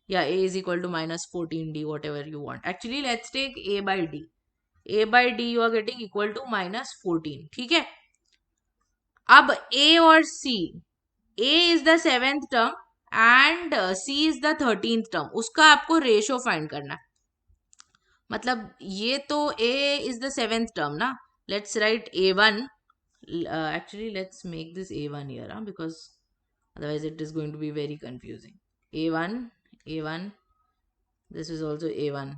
या A is equal to minus 14D, whatever you want. Actually, let's take A by D. A by D you are getting equal to minus 14, ठीक है। अब A और C, A is the 7th term and C is the 13th term, उसका आपको रेशो फाइंड करना है। मतलब ये तो A is the 7th term ना, let's write A1. Actually, let's make this A1 here, because otherwise it is going to be very confusing. A1, this is also A1.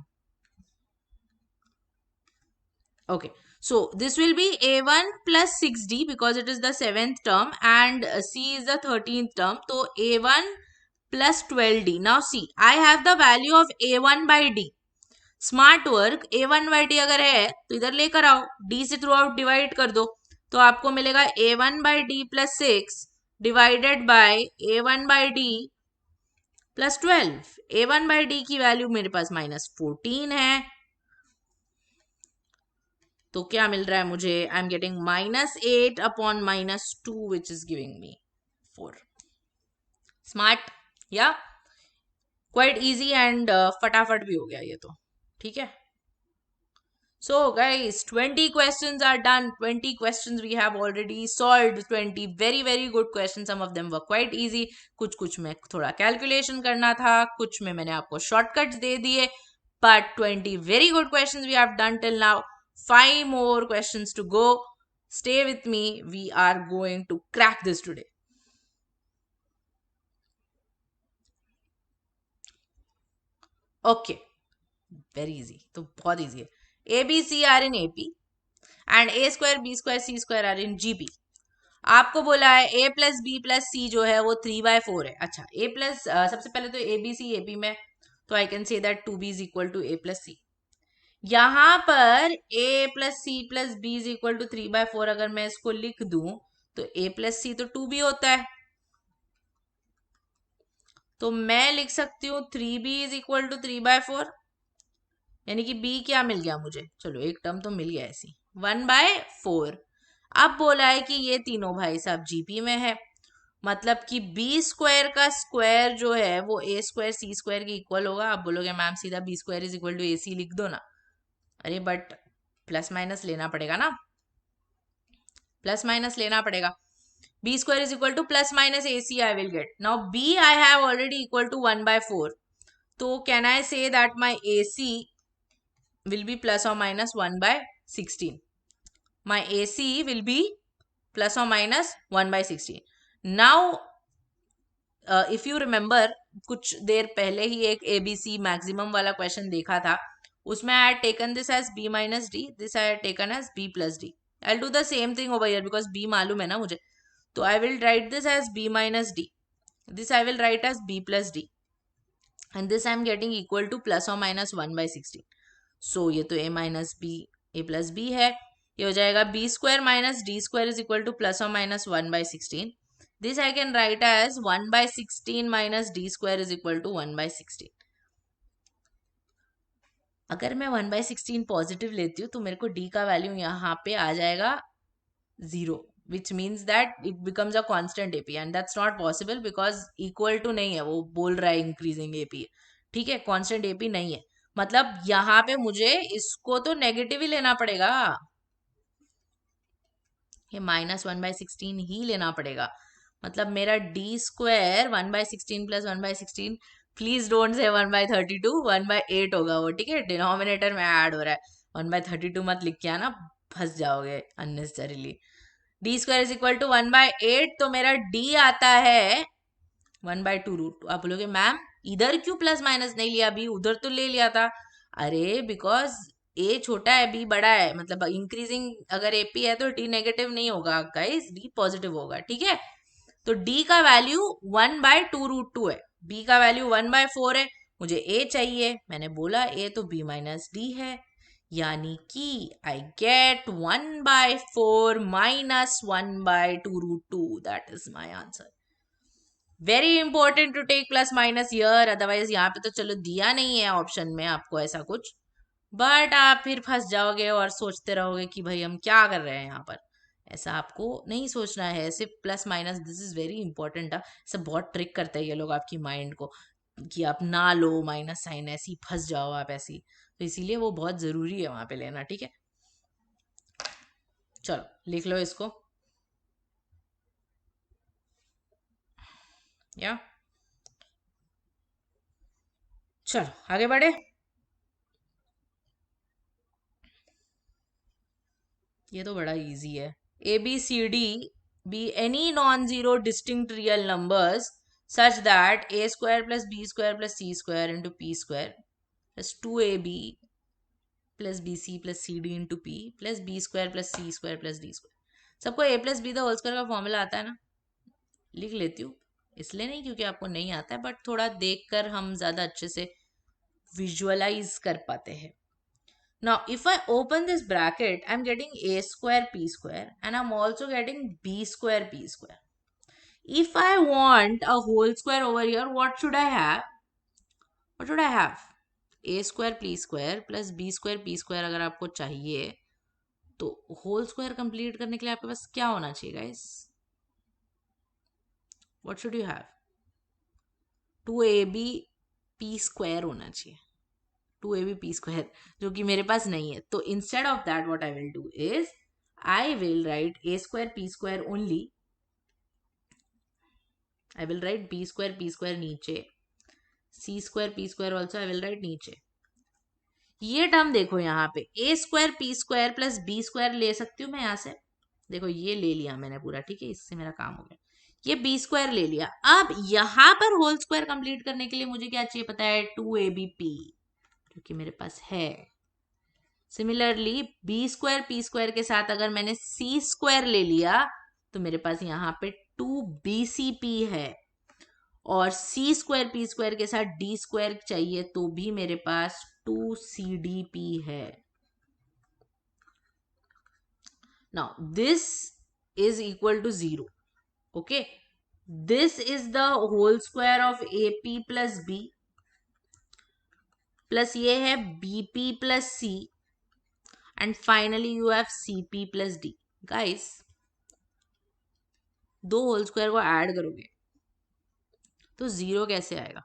Okay, so this will be A1 plus 6D because it is the 7th term and C is the 13th term. So A1 plus 12D. Now see, I have the value of A1 by D. Smart work, A1 by D अगर है तो इधर लेकर आओ, D से थ्रू आउट डिवाइड कर दो, तो आपको मिलेगा A1 by D plus 6 divided by A1 by D plus 12। A1 by D की वैल्यू मेरे पास -14 है, तो क्या मिल रहा है मुझे? I am getting -8 upon -2 which is giving me 4। Smart या क्वाइट इजी एंड फटाफट भी हो गया ये तो, ठीक है। So guys, 20 questions are done. 20 questions we have already solved. 20 very good questions. Some of them were quite easy. कुछ में थोड़ा कैलकुलेशन करना था, कुछ में मैंने आपको शॉर्टकट्स दे दिए, but 20 very good questions we have done till now. 5 more questions to go. Stay with me. We are going to crack this today. Okay. Very easy. तो बहुत easy है. A, B, C are in AP and A square, B square, C square are in GP. आपको बोला है A प्लस बी प्लस सी जो है वो 3/4 है। अच्छा, A प्लस सबसे पहले तो ए बी सी ए बी में, तो I can say that 2B is equal to A plus c. यहां पर A plus c plus b is equal to 3/4 अगर मैं इसको लिख दूं तो A प्लस सी तो 2B होता है, तो मैं लिख सकती हूँ 3b इज इक्वल टू 3/4, यानी कि b क्या मिल गया मुझे, चलो एक टर्म तो मिल गया ऐसी, 1/4। अब बोला है कि ये तीनों भाई साहब जीपी में है, मतलब कि बी स्क्वायर का स्क्वायर जो है वो ए स्क्वायर सी स्क्वायर के इक्वल होगा। आप बोलोगे मैम सीधा b square is equal to a c लिख दो ना, अरे बट प्लस माइनस लेना पड़ेगा ना, प्लस माइनस लेना पड़ेगा। B square is equal to plus minus A C I will get, now B I have already equal to 1/4, तो can I say that my A C will be plus or minus 1/16. My AC will be plus or minus 1/16. Now, if you remember, कुछ देर पहले ही एक ABC मैक्सिमम वाला क्वेश्चन देखा था, उसमें I had taken this as B minus D, this I had taken as B plus D. I'll do the same thing over here because B मालूम है ना मुझे, तो I will write this as B minus D. This I will write as B plus D. And this I am getting equal to plus or minus 1/16. सो ये तो a minus b a plus b है, ये हो जाएगा b square minus D square is equal to plus और minus 1/16. This I can write as 1/16 minus D square is equal to 1/16. अगर मैं 1/16 पॉजिटिव लेती हूँ तो मेरे को डी का वैल्यू यहाँ पे आ जाएगा 0, which means that it becomes a constant AP and that's not possible because equal to नहीं है, वो बोल रहा है increasing AP, ठीक है, constant AP नहीं है, मतलब यहाँ पे मुझे इसको तो नेगेटिव ही लेना पड़ेगा, ये -1/16 ही लेना पड़ेगा, मतलब मेरा D square 1/16 plus 1/16, please don't say 1/32, 1/8 होगा वो, ठीक है, डिनोमिनेटर में ऐड हो रहा है, 1/32 मत लिख के आना, फंस जाओगे unnecessarily. D square is equal to 1/8, तो मेरा डी आता है 1/2√2। आप बोलोगे मैम इधर क्यों प्लस माइनस नहीं लिया, बी उधर तो ले लिया था, अरे बिकॉज ए छोटा है बी बड़ा है, मतलब इंक्रीजिंग अगर एपी है तो डी नेगेटिव नहीं होगा गाइस, डी पॉजिटिव होगा, ठीक है। तो डी का वैल्यू 1/2√2 है, बी का वैल्यू 1/4 है, मुझे ए चाहिए, मैंने बोला ए तो बी माइनस डी है, यानी कि I get 1/4 minus 1/2√2, that is my answer. Very important to take plus minus here, otherwise यहाँ पे तो चलो दिया नहीं है ऑप्शन में आपको ऐसा कुछ, बट आप फिर फंस जाओगे और सोचते रहोगे कि भाई हम क्या कर रहे हैं यहाँ पर, ऐसा आपको नहीं सोचना है, सिर्फ plus minus, this is very important. ऐसा बहुत ट्रिक करते हैं ये लोग आपकी माइंड को कि आप ना लो माइनस साइन, ऐसी फंस जाओ आप ऐसी, तो इसीलिए वो बहुत जरूरी है वहां पे लेना, ठीक है। चलो लिख लो इसको, या चलो आगे बढ़े। ये तो बड़ा इजी है, A B C D be any non-zero distinct real numbers such that a square plus b square plus c square into p square plus 2ab plus bc plus cd into p plus b square plus c square plus d square। सबको a plus b the whole square का फॉर्मूला आता है ना, लिख लेती हूँ, इसलिए नहीं क्योंकि आपको नहीं आता है, बट थोड़ा देखकर हम ज्यादा अच्छे से विजुअलाइज कर पाते हैं। Now, if I open this bracket, I'm getting a square p square and I'm also getting b square p square. If I want a whole square over here, what should I have? What should I have? A square p square plus b square p square अगर आपको चाहिए तो होल स्क्वायर कंप्लीट करने के लिए आपके पास क्या होना चाहिए guys? What should you have? 2ab p square होना चाहिए, 2ab p square, जो कि मेरे पास नहीं है, तो instead of that what I will do is I will write a square p square only, I will write b square p square नीचे, c square p square also I will write नीचे। ये टर्म देखो यहाँ पे a square P square plus B square ले सकती हूँ मैं यहाँ से, देखो ये ले लिया मैंने पूरा, ठीक है, इससे मेरा काम हो गया, ये बी स्क्वायर ले लिया। अब यहाँ पर होल स्क्वायर कंप्लीट करने के लिए मुझे क्या चाहिए पता है, 2abp, जो कि मेरे पास है। Similarly B square P square के साथ अगर मैंने सी स्क्वायर ले लिया तो मेरे पास यहाँ पे 2bcp है, और सी स्क्वायर पी स्क्वायर के साथ डी स्क्वायर चाहिए तो भी मेरे पास 2cdp है। Now this is equal to 0, okay, This is the whole square of AP plus B plus ये है BP plus C and finally you have CP plus D. Guys, दो होल स्क्वायर को ऐड करोगे तो जीरो कैसे आएगा?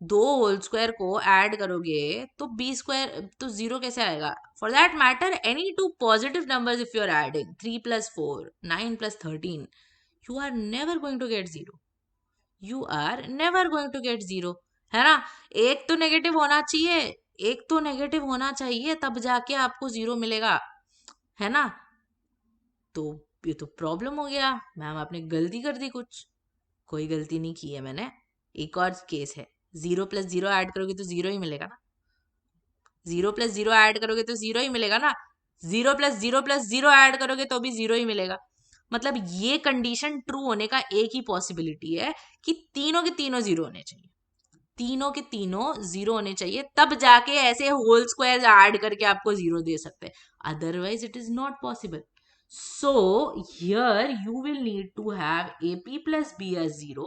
दो होल स्क्वायर को ऐड करोगे तो बी स्क्वायर तो जीरो कैसे आएगा? For that matter any two positive numbers if you are adding 3 + 4 9 + 13 you are never going to get zero. You are never going to get zero. है ना? एक तो नेगेटिव होना चाहिए, एक तो नेगेटिव होना चाहिए तब जाके आपको जीरो मिलेगा, है ना? तो ये तो प्रॉब्लम हो गया मैम, आपने गलती कर दी कुछ। कोई गलती नहीं की है मैंने। एक और केस है, 0 + 0 ऐड करोगे तो जीरो ही मिलेगा ना। 0 + 0 ऐड करोगे तो जीरो ही मिलेगा ना। 0 + 0 + 0 ऐड करोगे तो भी जीरो ही मिलेगा। मतलब ये कंडीशन ट्रू होने का एक ही पॉसिबिलिटी है कि तीनों के तीनों जीरो होने चाहिए, तीनों के तीनों जीरो होने चाहिए, तब जाके ऐसे होल स्क्वायर ऐड करके आपको जीरो दे सकते हैं, otherwise it is not possible. So here you will need to have AP plus B as 0,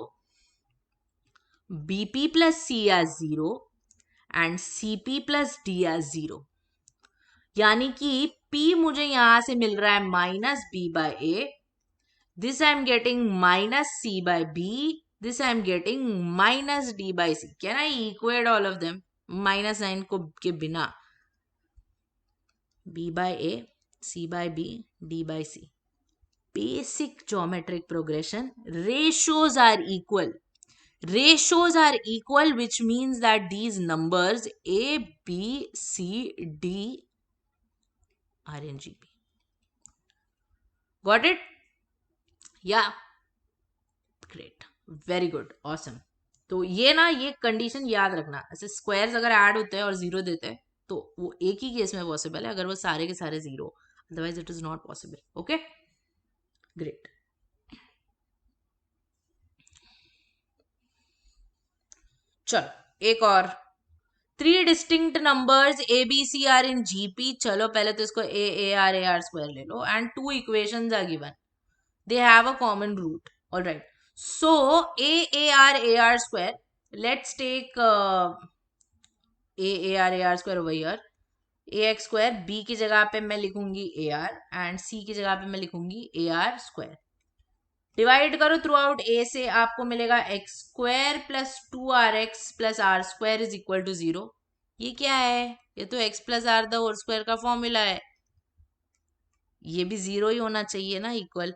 BP plus C as 0 and CP plus D as 0. यानी कि P मुझे यहां से मिल रहा है -B/A, this I am getting -C/B, this I am getting -D/C. Can I equate all of them? Minus sign को के बिना B/A, C/B, D/C. Basic geometric progression. Ratios are equal. Ratios are equal, which means that these numbers A, B, C, D are in GP. Got it? Yeah. Great. Very good. Awesome. तो ये ना, ये कंडीशन याद रखना, ऐसे स्क्वायर्स अगर ऐड होते हैं और जीरो देते हैं तो वो एक ही केस में पॉसिबल है, अगर वो सारे के सारे zero, otherwise it is not possible. Okay, great. चलो एक और. 3 distinct numbers ABC are in GP. चलो पहले तो इसको AR स्क्वायर ले लो, and 2 equations are given. They have a common root. All right. So AR square. Let's take AR square over here. AX square. B की जगह पे मैं लिखूंगी AR एंड C की जगह पे मैं लिखूंगी AR स्क्वायर. डिवाइड करो थ्रू आउट A से, आपको मिलेगा x square plus 2RX plus R square is equal to 0. ये क्या है? ये तो x plus R the whole square का फॉर्मूला है. ये भी जीरो ही होना चाहिए ना, इक्वल.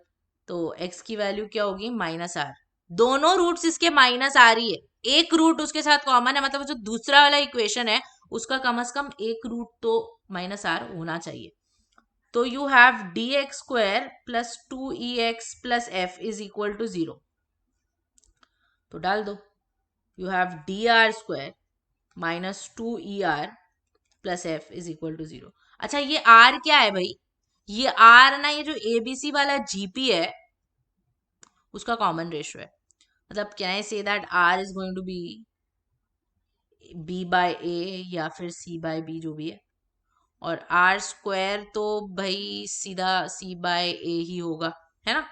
तो x की वैल्यू क्या होगी? -r. दोनों रूट्स इसके -r ही है, एक रूट उसके साथ कॉमन है, मतलब जो दूसरा वाला इक्वेशन है उसका कम से कम एक रूट तो -r होना चाहिए. तो you have dx square plus 2ex plus f is equal to 0. तो डाल दो. You have dr square -2er plus f is equal to 0. अच्छा, ये r क्या है भाई? ये r ना, ये जो ABC वाला GP है उसका कॉमन रेशियो है. मतलब can I say that r is going to be B/A या फिर C/B, जो भी है. और R स्क्वायर तो भाई सीधा C/A ही होगा, है ना.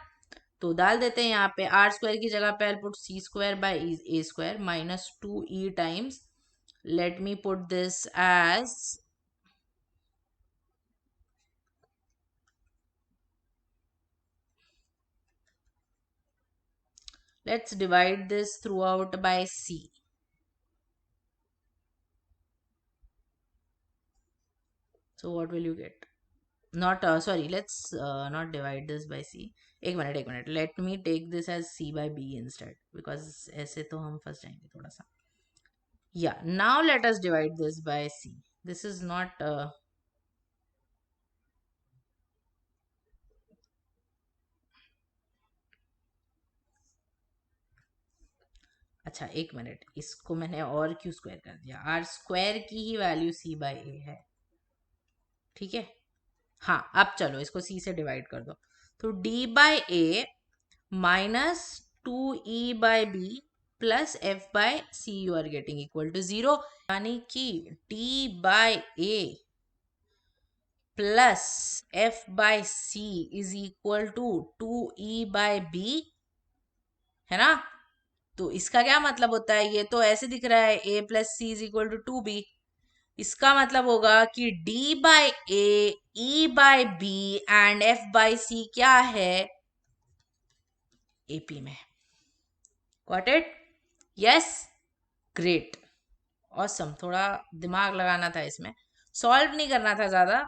तो डाल देते हैं यहाँ पे R स्क्वायर की जगह पे I put C square by A square -2e times. Let me put this as, let's divide this throughout by C. So what will you get? Not sorry, let's not divide this by C. एक minute, let me take this as C/B instead, because ऐसे तो हम फंस जाएंगे थोड़ा सा. Yeah, now let us divide this by C. This is not अच्छा, एक मिनट, इसको मैंने और क्यों स्क्वायर कर दिया? R स्क्वायर की ही वैल्यू C/A है, ठीक है. हाँ, अब चलो इसको C से डिवाइड कर दो. तो D/A -2E/B plus F/C you are getting equal to 0. यानी कि D/A plus F/C is equal to 2E/B है ना। तो इसका क्या मतलब होता है, ये तो ऐसे दिख रहा है a plus c is equal to 2b। इसका मतलब होगा कि d by a, e by b and f by c क्या है, AP में। Got it? Yes, great, awesome. थोड़ा दिमाग लगाना था इसमें, सॉल्व नहीं करना था ज्यादा,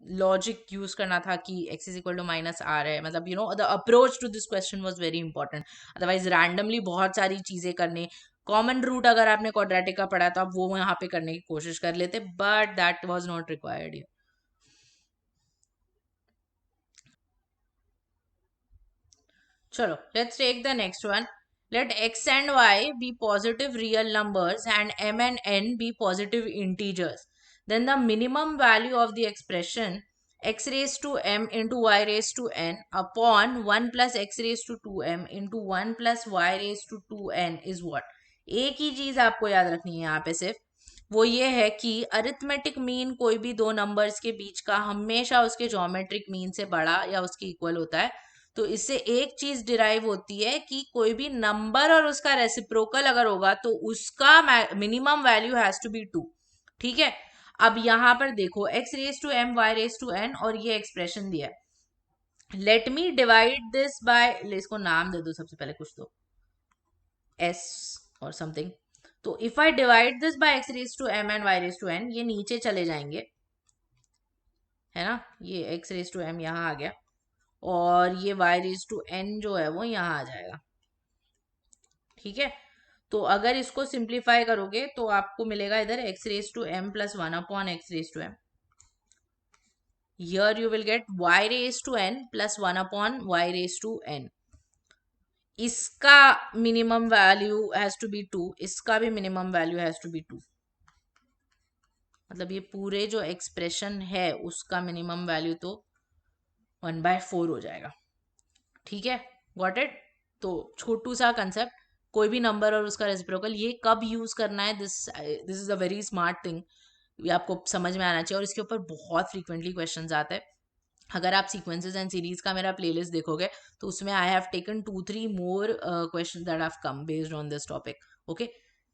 लॉजिक यूज करना था कि x is equal to minus R है। मतलब the approach to this question was very important. Otherwise randomly बहुत सारी चीजें करने, कॉमन रूट अगर आपने क्वाड्रेटिक का पढ़ा तो आप वो यहाँ पे करने की कोशिश कर लेते, but that was not required. चलो, let's take the next one. Let x and y be positive real numbers and m and n be positive integers. Then the minimum value of the expression x raised to m into y raised to n upon 1 plus x raised to 2m into 1 plus y raised to 2n is what? एक ही चीज आपको याद रखनी है यहाँ पे सिर्फ, वो ये है कि अरिथमेटिक मीन कोई भी दो नंबर्स के बीच का हमेशा उसके ज्योमेट्रिक मीन से बड़ा या उसके इक्वल होता है। तो इससे एक चीज डिराइव होती है कि कोई भी नंबर और उसका रेसिप्रोकल अगर होगा तो उसका minimum value has to be 2। ठीक है, अब यहां पर देखो x raise to m y raise to n और ये एक्सप्रेशन दिया है। Let me divide this by, इसको नाम दे दो सबसे पहले कुछ तो, s और समथिंग। तो if I divide this by x raise to m and y raise to n, ये नीचे चले जाएंगे, है ना। ये x रेज टू m यहाँ आ गया और ये y रेज टू n जो है वो यहाँ आ जाएगा। ठीक है, तो अगर इसको सिंप्लीफाई करोगे तो आपको मिलेगा इधर x raise to m plus 1 upon x raise to m। Here you will get y raise to n plus 1 upon y raise to n। इसका minimum value has to be 2, इसका भी minimum value has to be 2। मतलब ये पूरे जो एक्सप्रेशन है उसका मिनिमम वैल्यू तो 1/4 हो जाएगा। ठीक है, गॉट इट। तो छोटू सा कंसेप्ट, कोई भी नंबर और उसका रेसिप्रोकल, ये कब यूज करना है, this is a very smart thing, ये आपको समझ में आना चाहिए। और इसके ऊपर बहुत फ्रीक्वेंटली क्वेश्चंस आते हैं। अगर आप सीक्वेंसेस एंड सीरीज का मेरा प्लेलिस्ट देखोगे तो उसमें I have taken 2-3 more questions that have come based on this topic. Okay,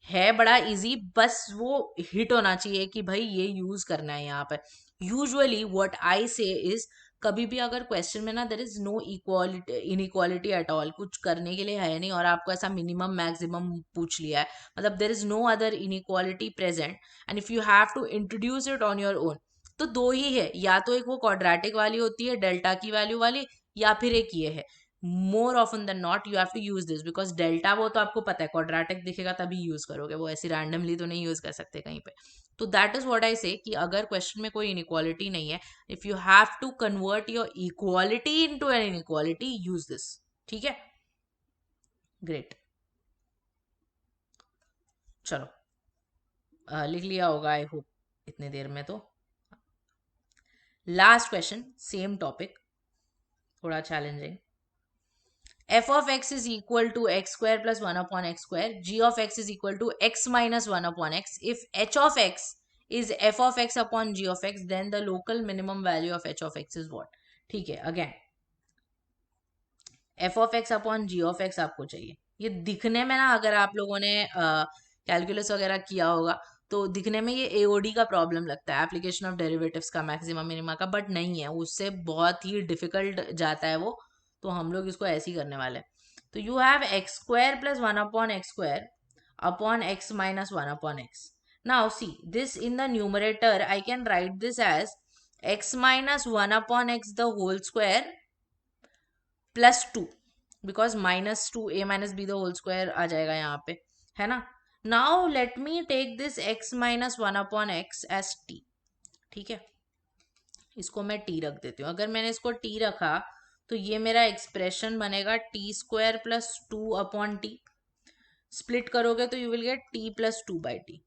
है बड़ा इजी, बस वो हिट होना चाहिए कि भाई ये यूज करना है यहाँ पर। यूजुअली व्हाट आई से इज, कभी भी अगर क्वेश्चन में ना there is no equality inequality at all, कुछ करने के लिए है नहीं और आपको ऐसा मिनिमम मैक्सिमम पूछ लिया है, मतलब there is no other inequality present and if you have to introduce it on your own, तो दो ही है, या तो एक वो क्वाड्रेटिक वाली होती है डेल्टा की वैल्यू वाली, या फिर एक ये है। More often than not you have to use this, because delta वो तो आपको पता है, क्वाड्रेटिक दिखेगा तभी यूज करोगे, वो ऐसी रैंडमली तो नहीं यूज कर सकते कहीं पे। तो दैट इज व्हाट आई से कि अगर क्वेश्चन में कोई इनइक्वालिटी नहीं है, if you have to convert your equality into an inequality, use this. ठीक है, ग्रेट। चलो, लिख लिया होगा आई होप इतने देर में। तो लास्ट क्वेश्चन, सेम टॉपिक, थोड़ा challenging. f of x is equal to x square plus 1 upon x square, g of x is equal to x minus 1 upon x. If h of x is f of x upon g of x, then the local minimum value of h of x is what? ठीक है, again f of x upon g of x आपको चाहिए। ये दिखने में ना, अगर आप लोगों ने कैलकुलस वगैरह किया होगा तो दिखने में ये एओडी का प्रॉब्लम लगता है, एप्लीकेशन ऑफ डेरिवेटिव्स का, मैक्सिमम मिनिमा का, बट नहीं है, उससे बहुत ही डिफिकल्ट जाता है वो। तो हम लोग इसको ऐसे ही करने वाले हैं। तो you have x square plus 1 upon x square upon x minus 1 upon x. Now see this in the numerator, I can write this as x minus 1 upon x the whole square plus 2, because -2 a minus b the whole square आ जाएगा यहाँ पे, है ना। Now let me take this x minus 1 upon x as t। ठीक है, इसको मैं t रख देती हूँ। अगर मैंने इसको t रखा तो ये मेरा एक्सप्रेशन बनेगा T square plus 2 upon T. Split करोगे तो you will gate t plus 2 by T.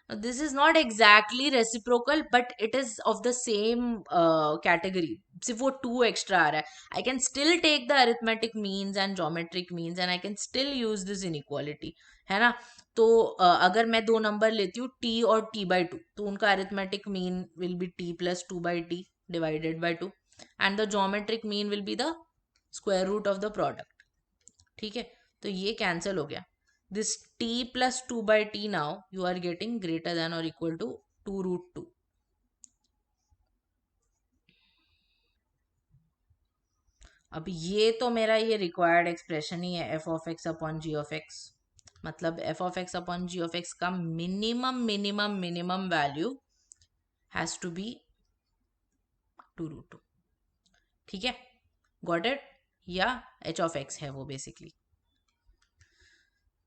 This is not exactly reciprocal, but it is of the same category. सिर्फ वो 2 एक्स्ट्रा आ रहा है। I can still take the arithmetic means and geometric means and I can still use this inequality, है ना। तो अगर मैं दो नंबर लेती हूँ t और t/2, तो उनका arithmetic mean will be t plus 2/t divided by 2 and the geometric mean will be the square root of the product। ठीक है, तो ये कैंसिल हो गया. This t plus 2 by t now you are getting greater than or equal to 2 root 2. अब ये तो मेरा ये रिक्वायर्ड एक्सप्रेशन ही है, f of x upon g of x. मतलब f of x upon g of x का minimum minimum minimum value has to be 2 root 2. ठीक है, गॉट इट. या एच ऑफ एक्स है वो बेसिकली.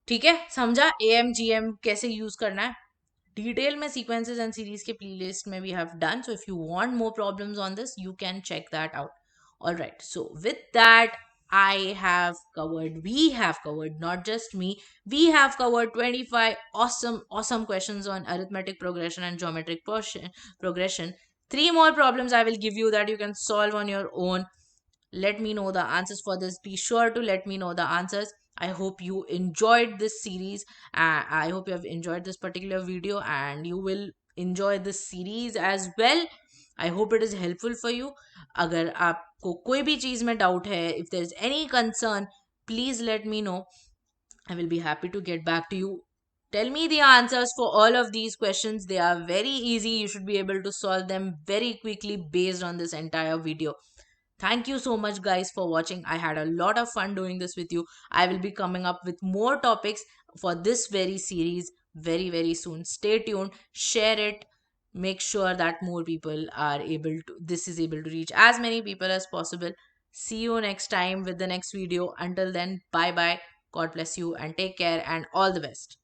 ठीक है, समझा ए एम जी एम कैसे यूज करना है. डिटेल में सीक्वेंसेस एंड सीरीज के प्लेलिस्ट में we have done, so if you want more problems on this you can check that out. All right, so with that, we have covered, not just me, we have covered 25 awesome questions on arithmetic progression and geometric progression. Three more problems I will give you that you can solve on your own. Let me know the answers for this. Be sure to let me know the answers. I hope you enjoyed this series. I hope you have enjoyed this particular video and you will enjoy this series as well. I hope it is helpful for you. अगर आपको कोई भी चीज़ में डाउट है, if there is any concern, please let me know. I will be happy to get back to you. Tell me the answers for all of these questions. They are very easy. You should be able to solve them very quickly based on this entire video. Thank you so much, guys, for watching. I had a lot of fun doing this with you. I will be coming up with more topics for this very series very, very soon. Stay tuned, share it. Make sure that more people are able to, this is able to reach as many people as possible. See you next time with the next video. Until then, bye bye. God bless you and take care and all the best.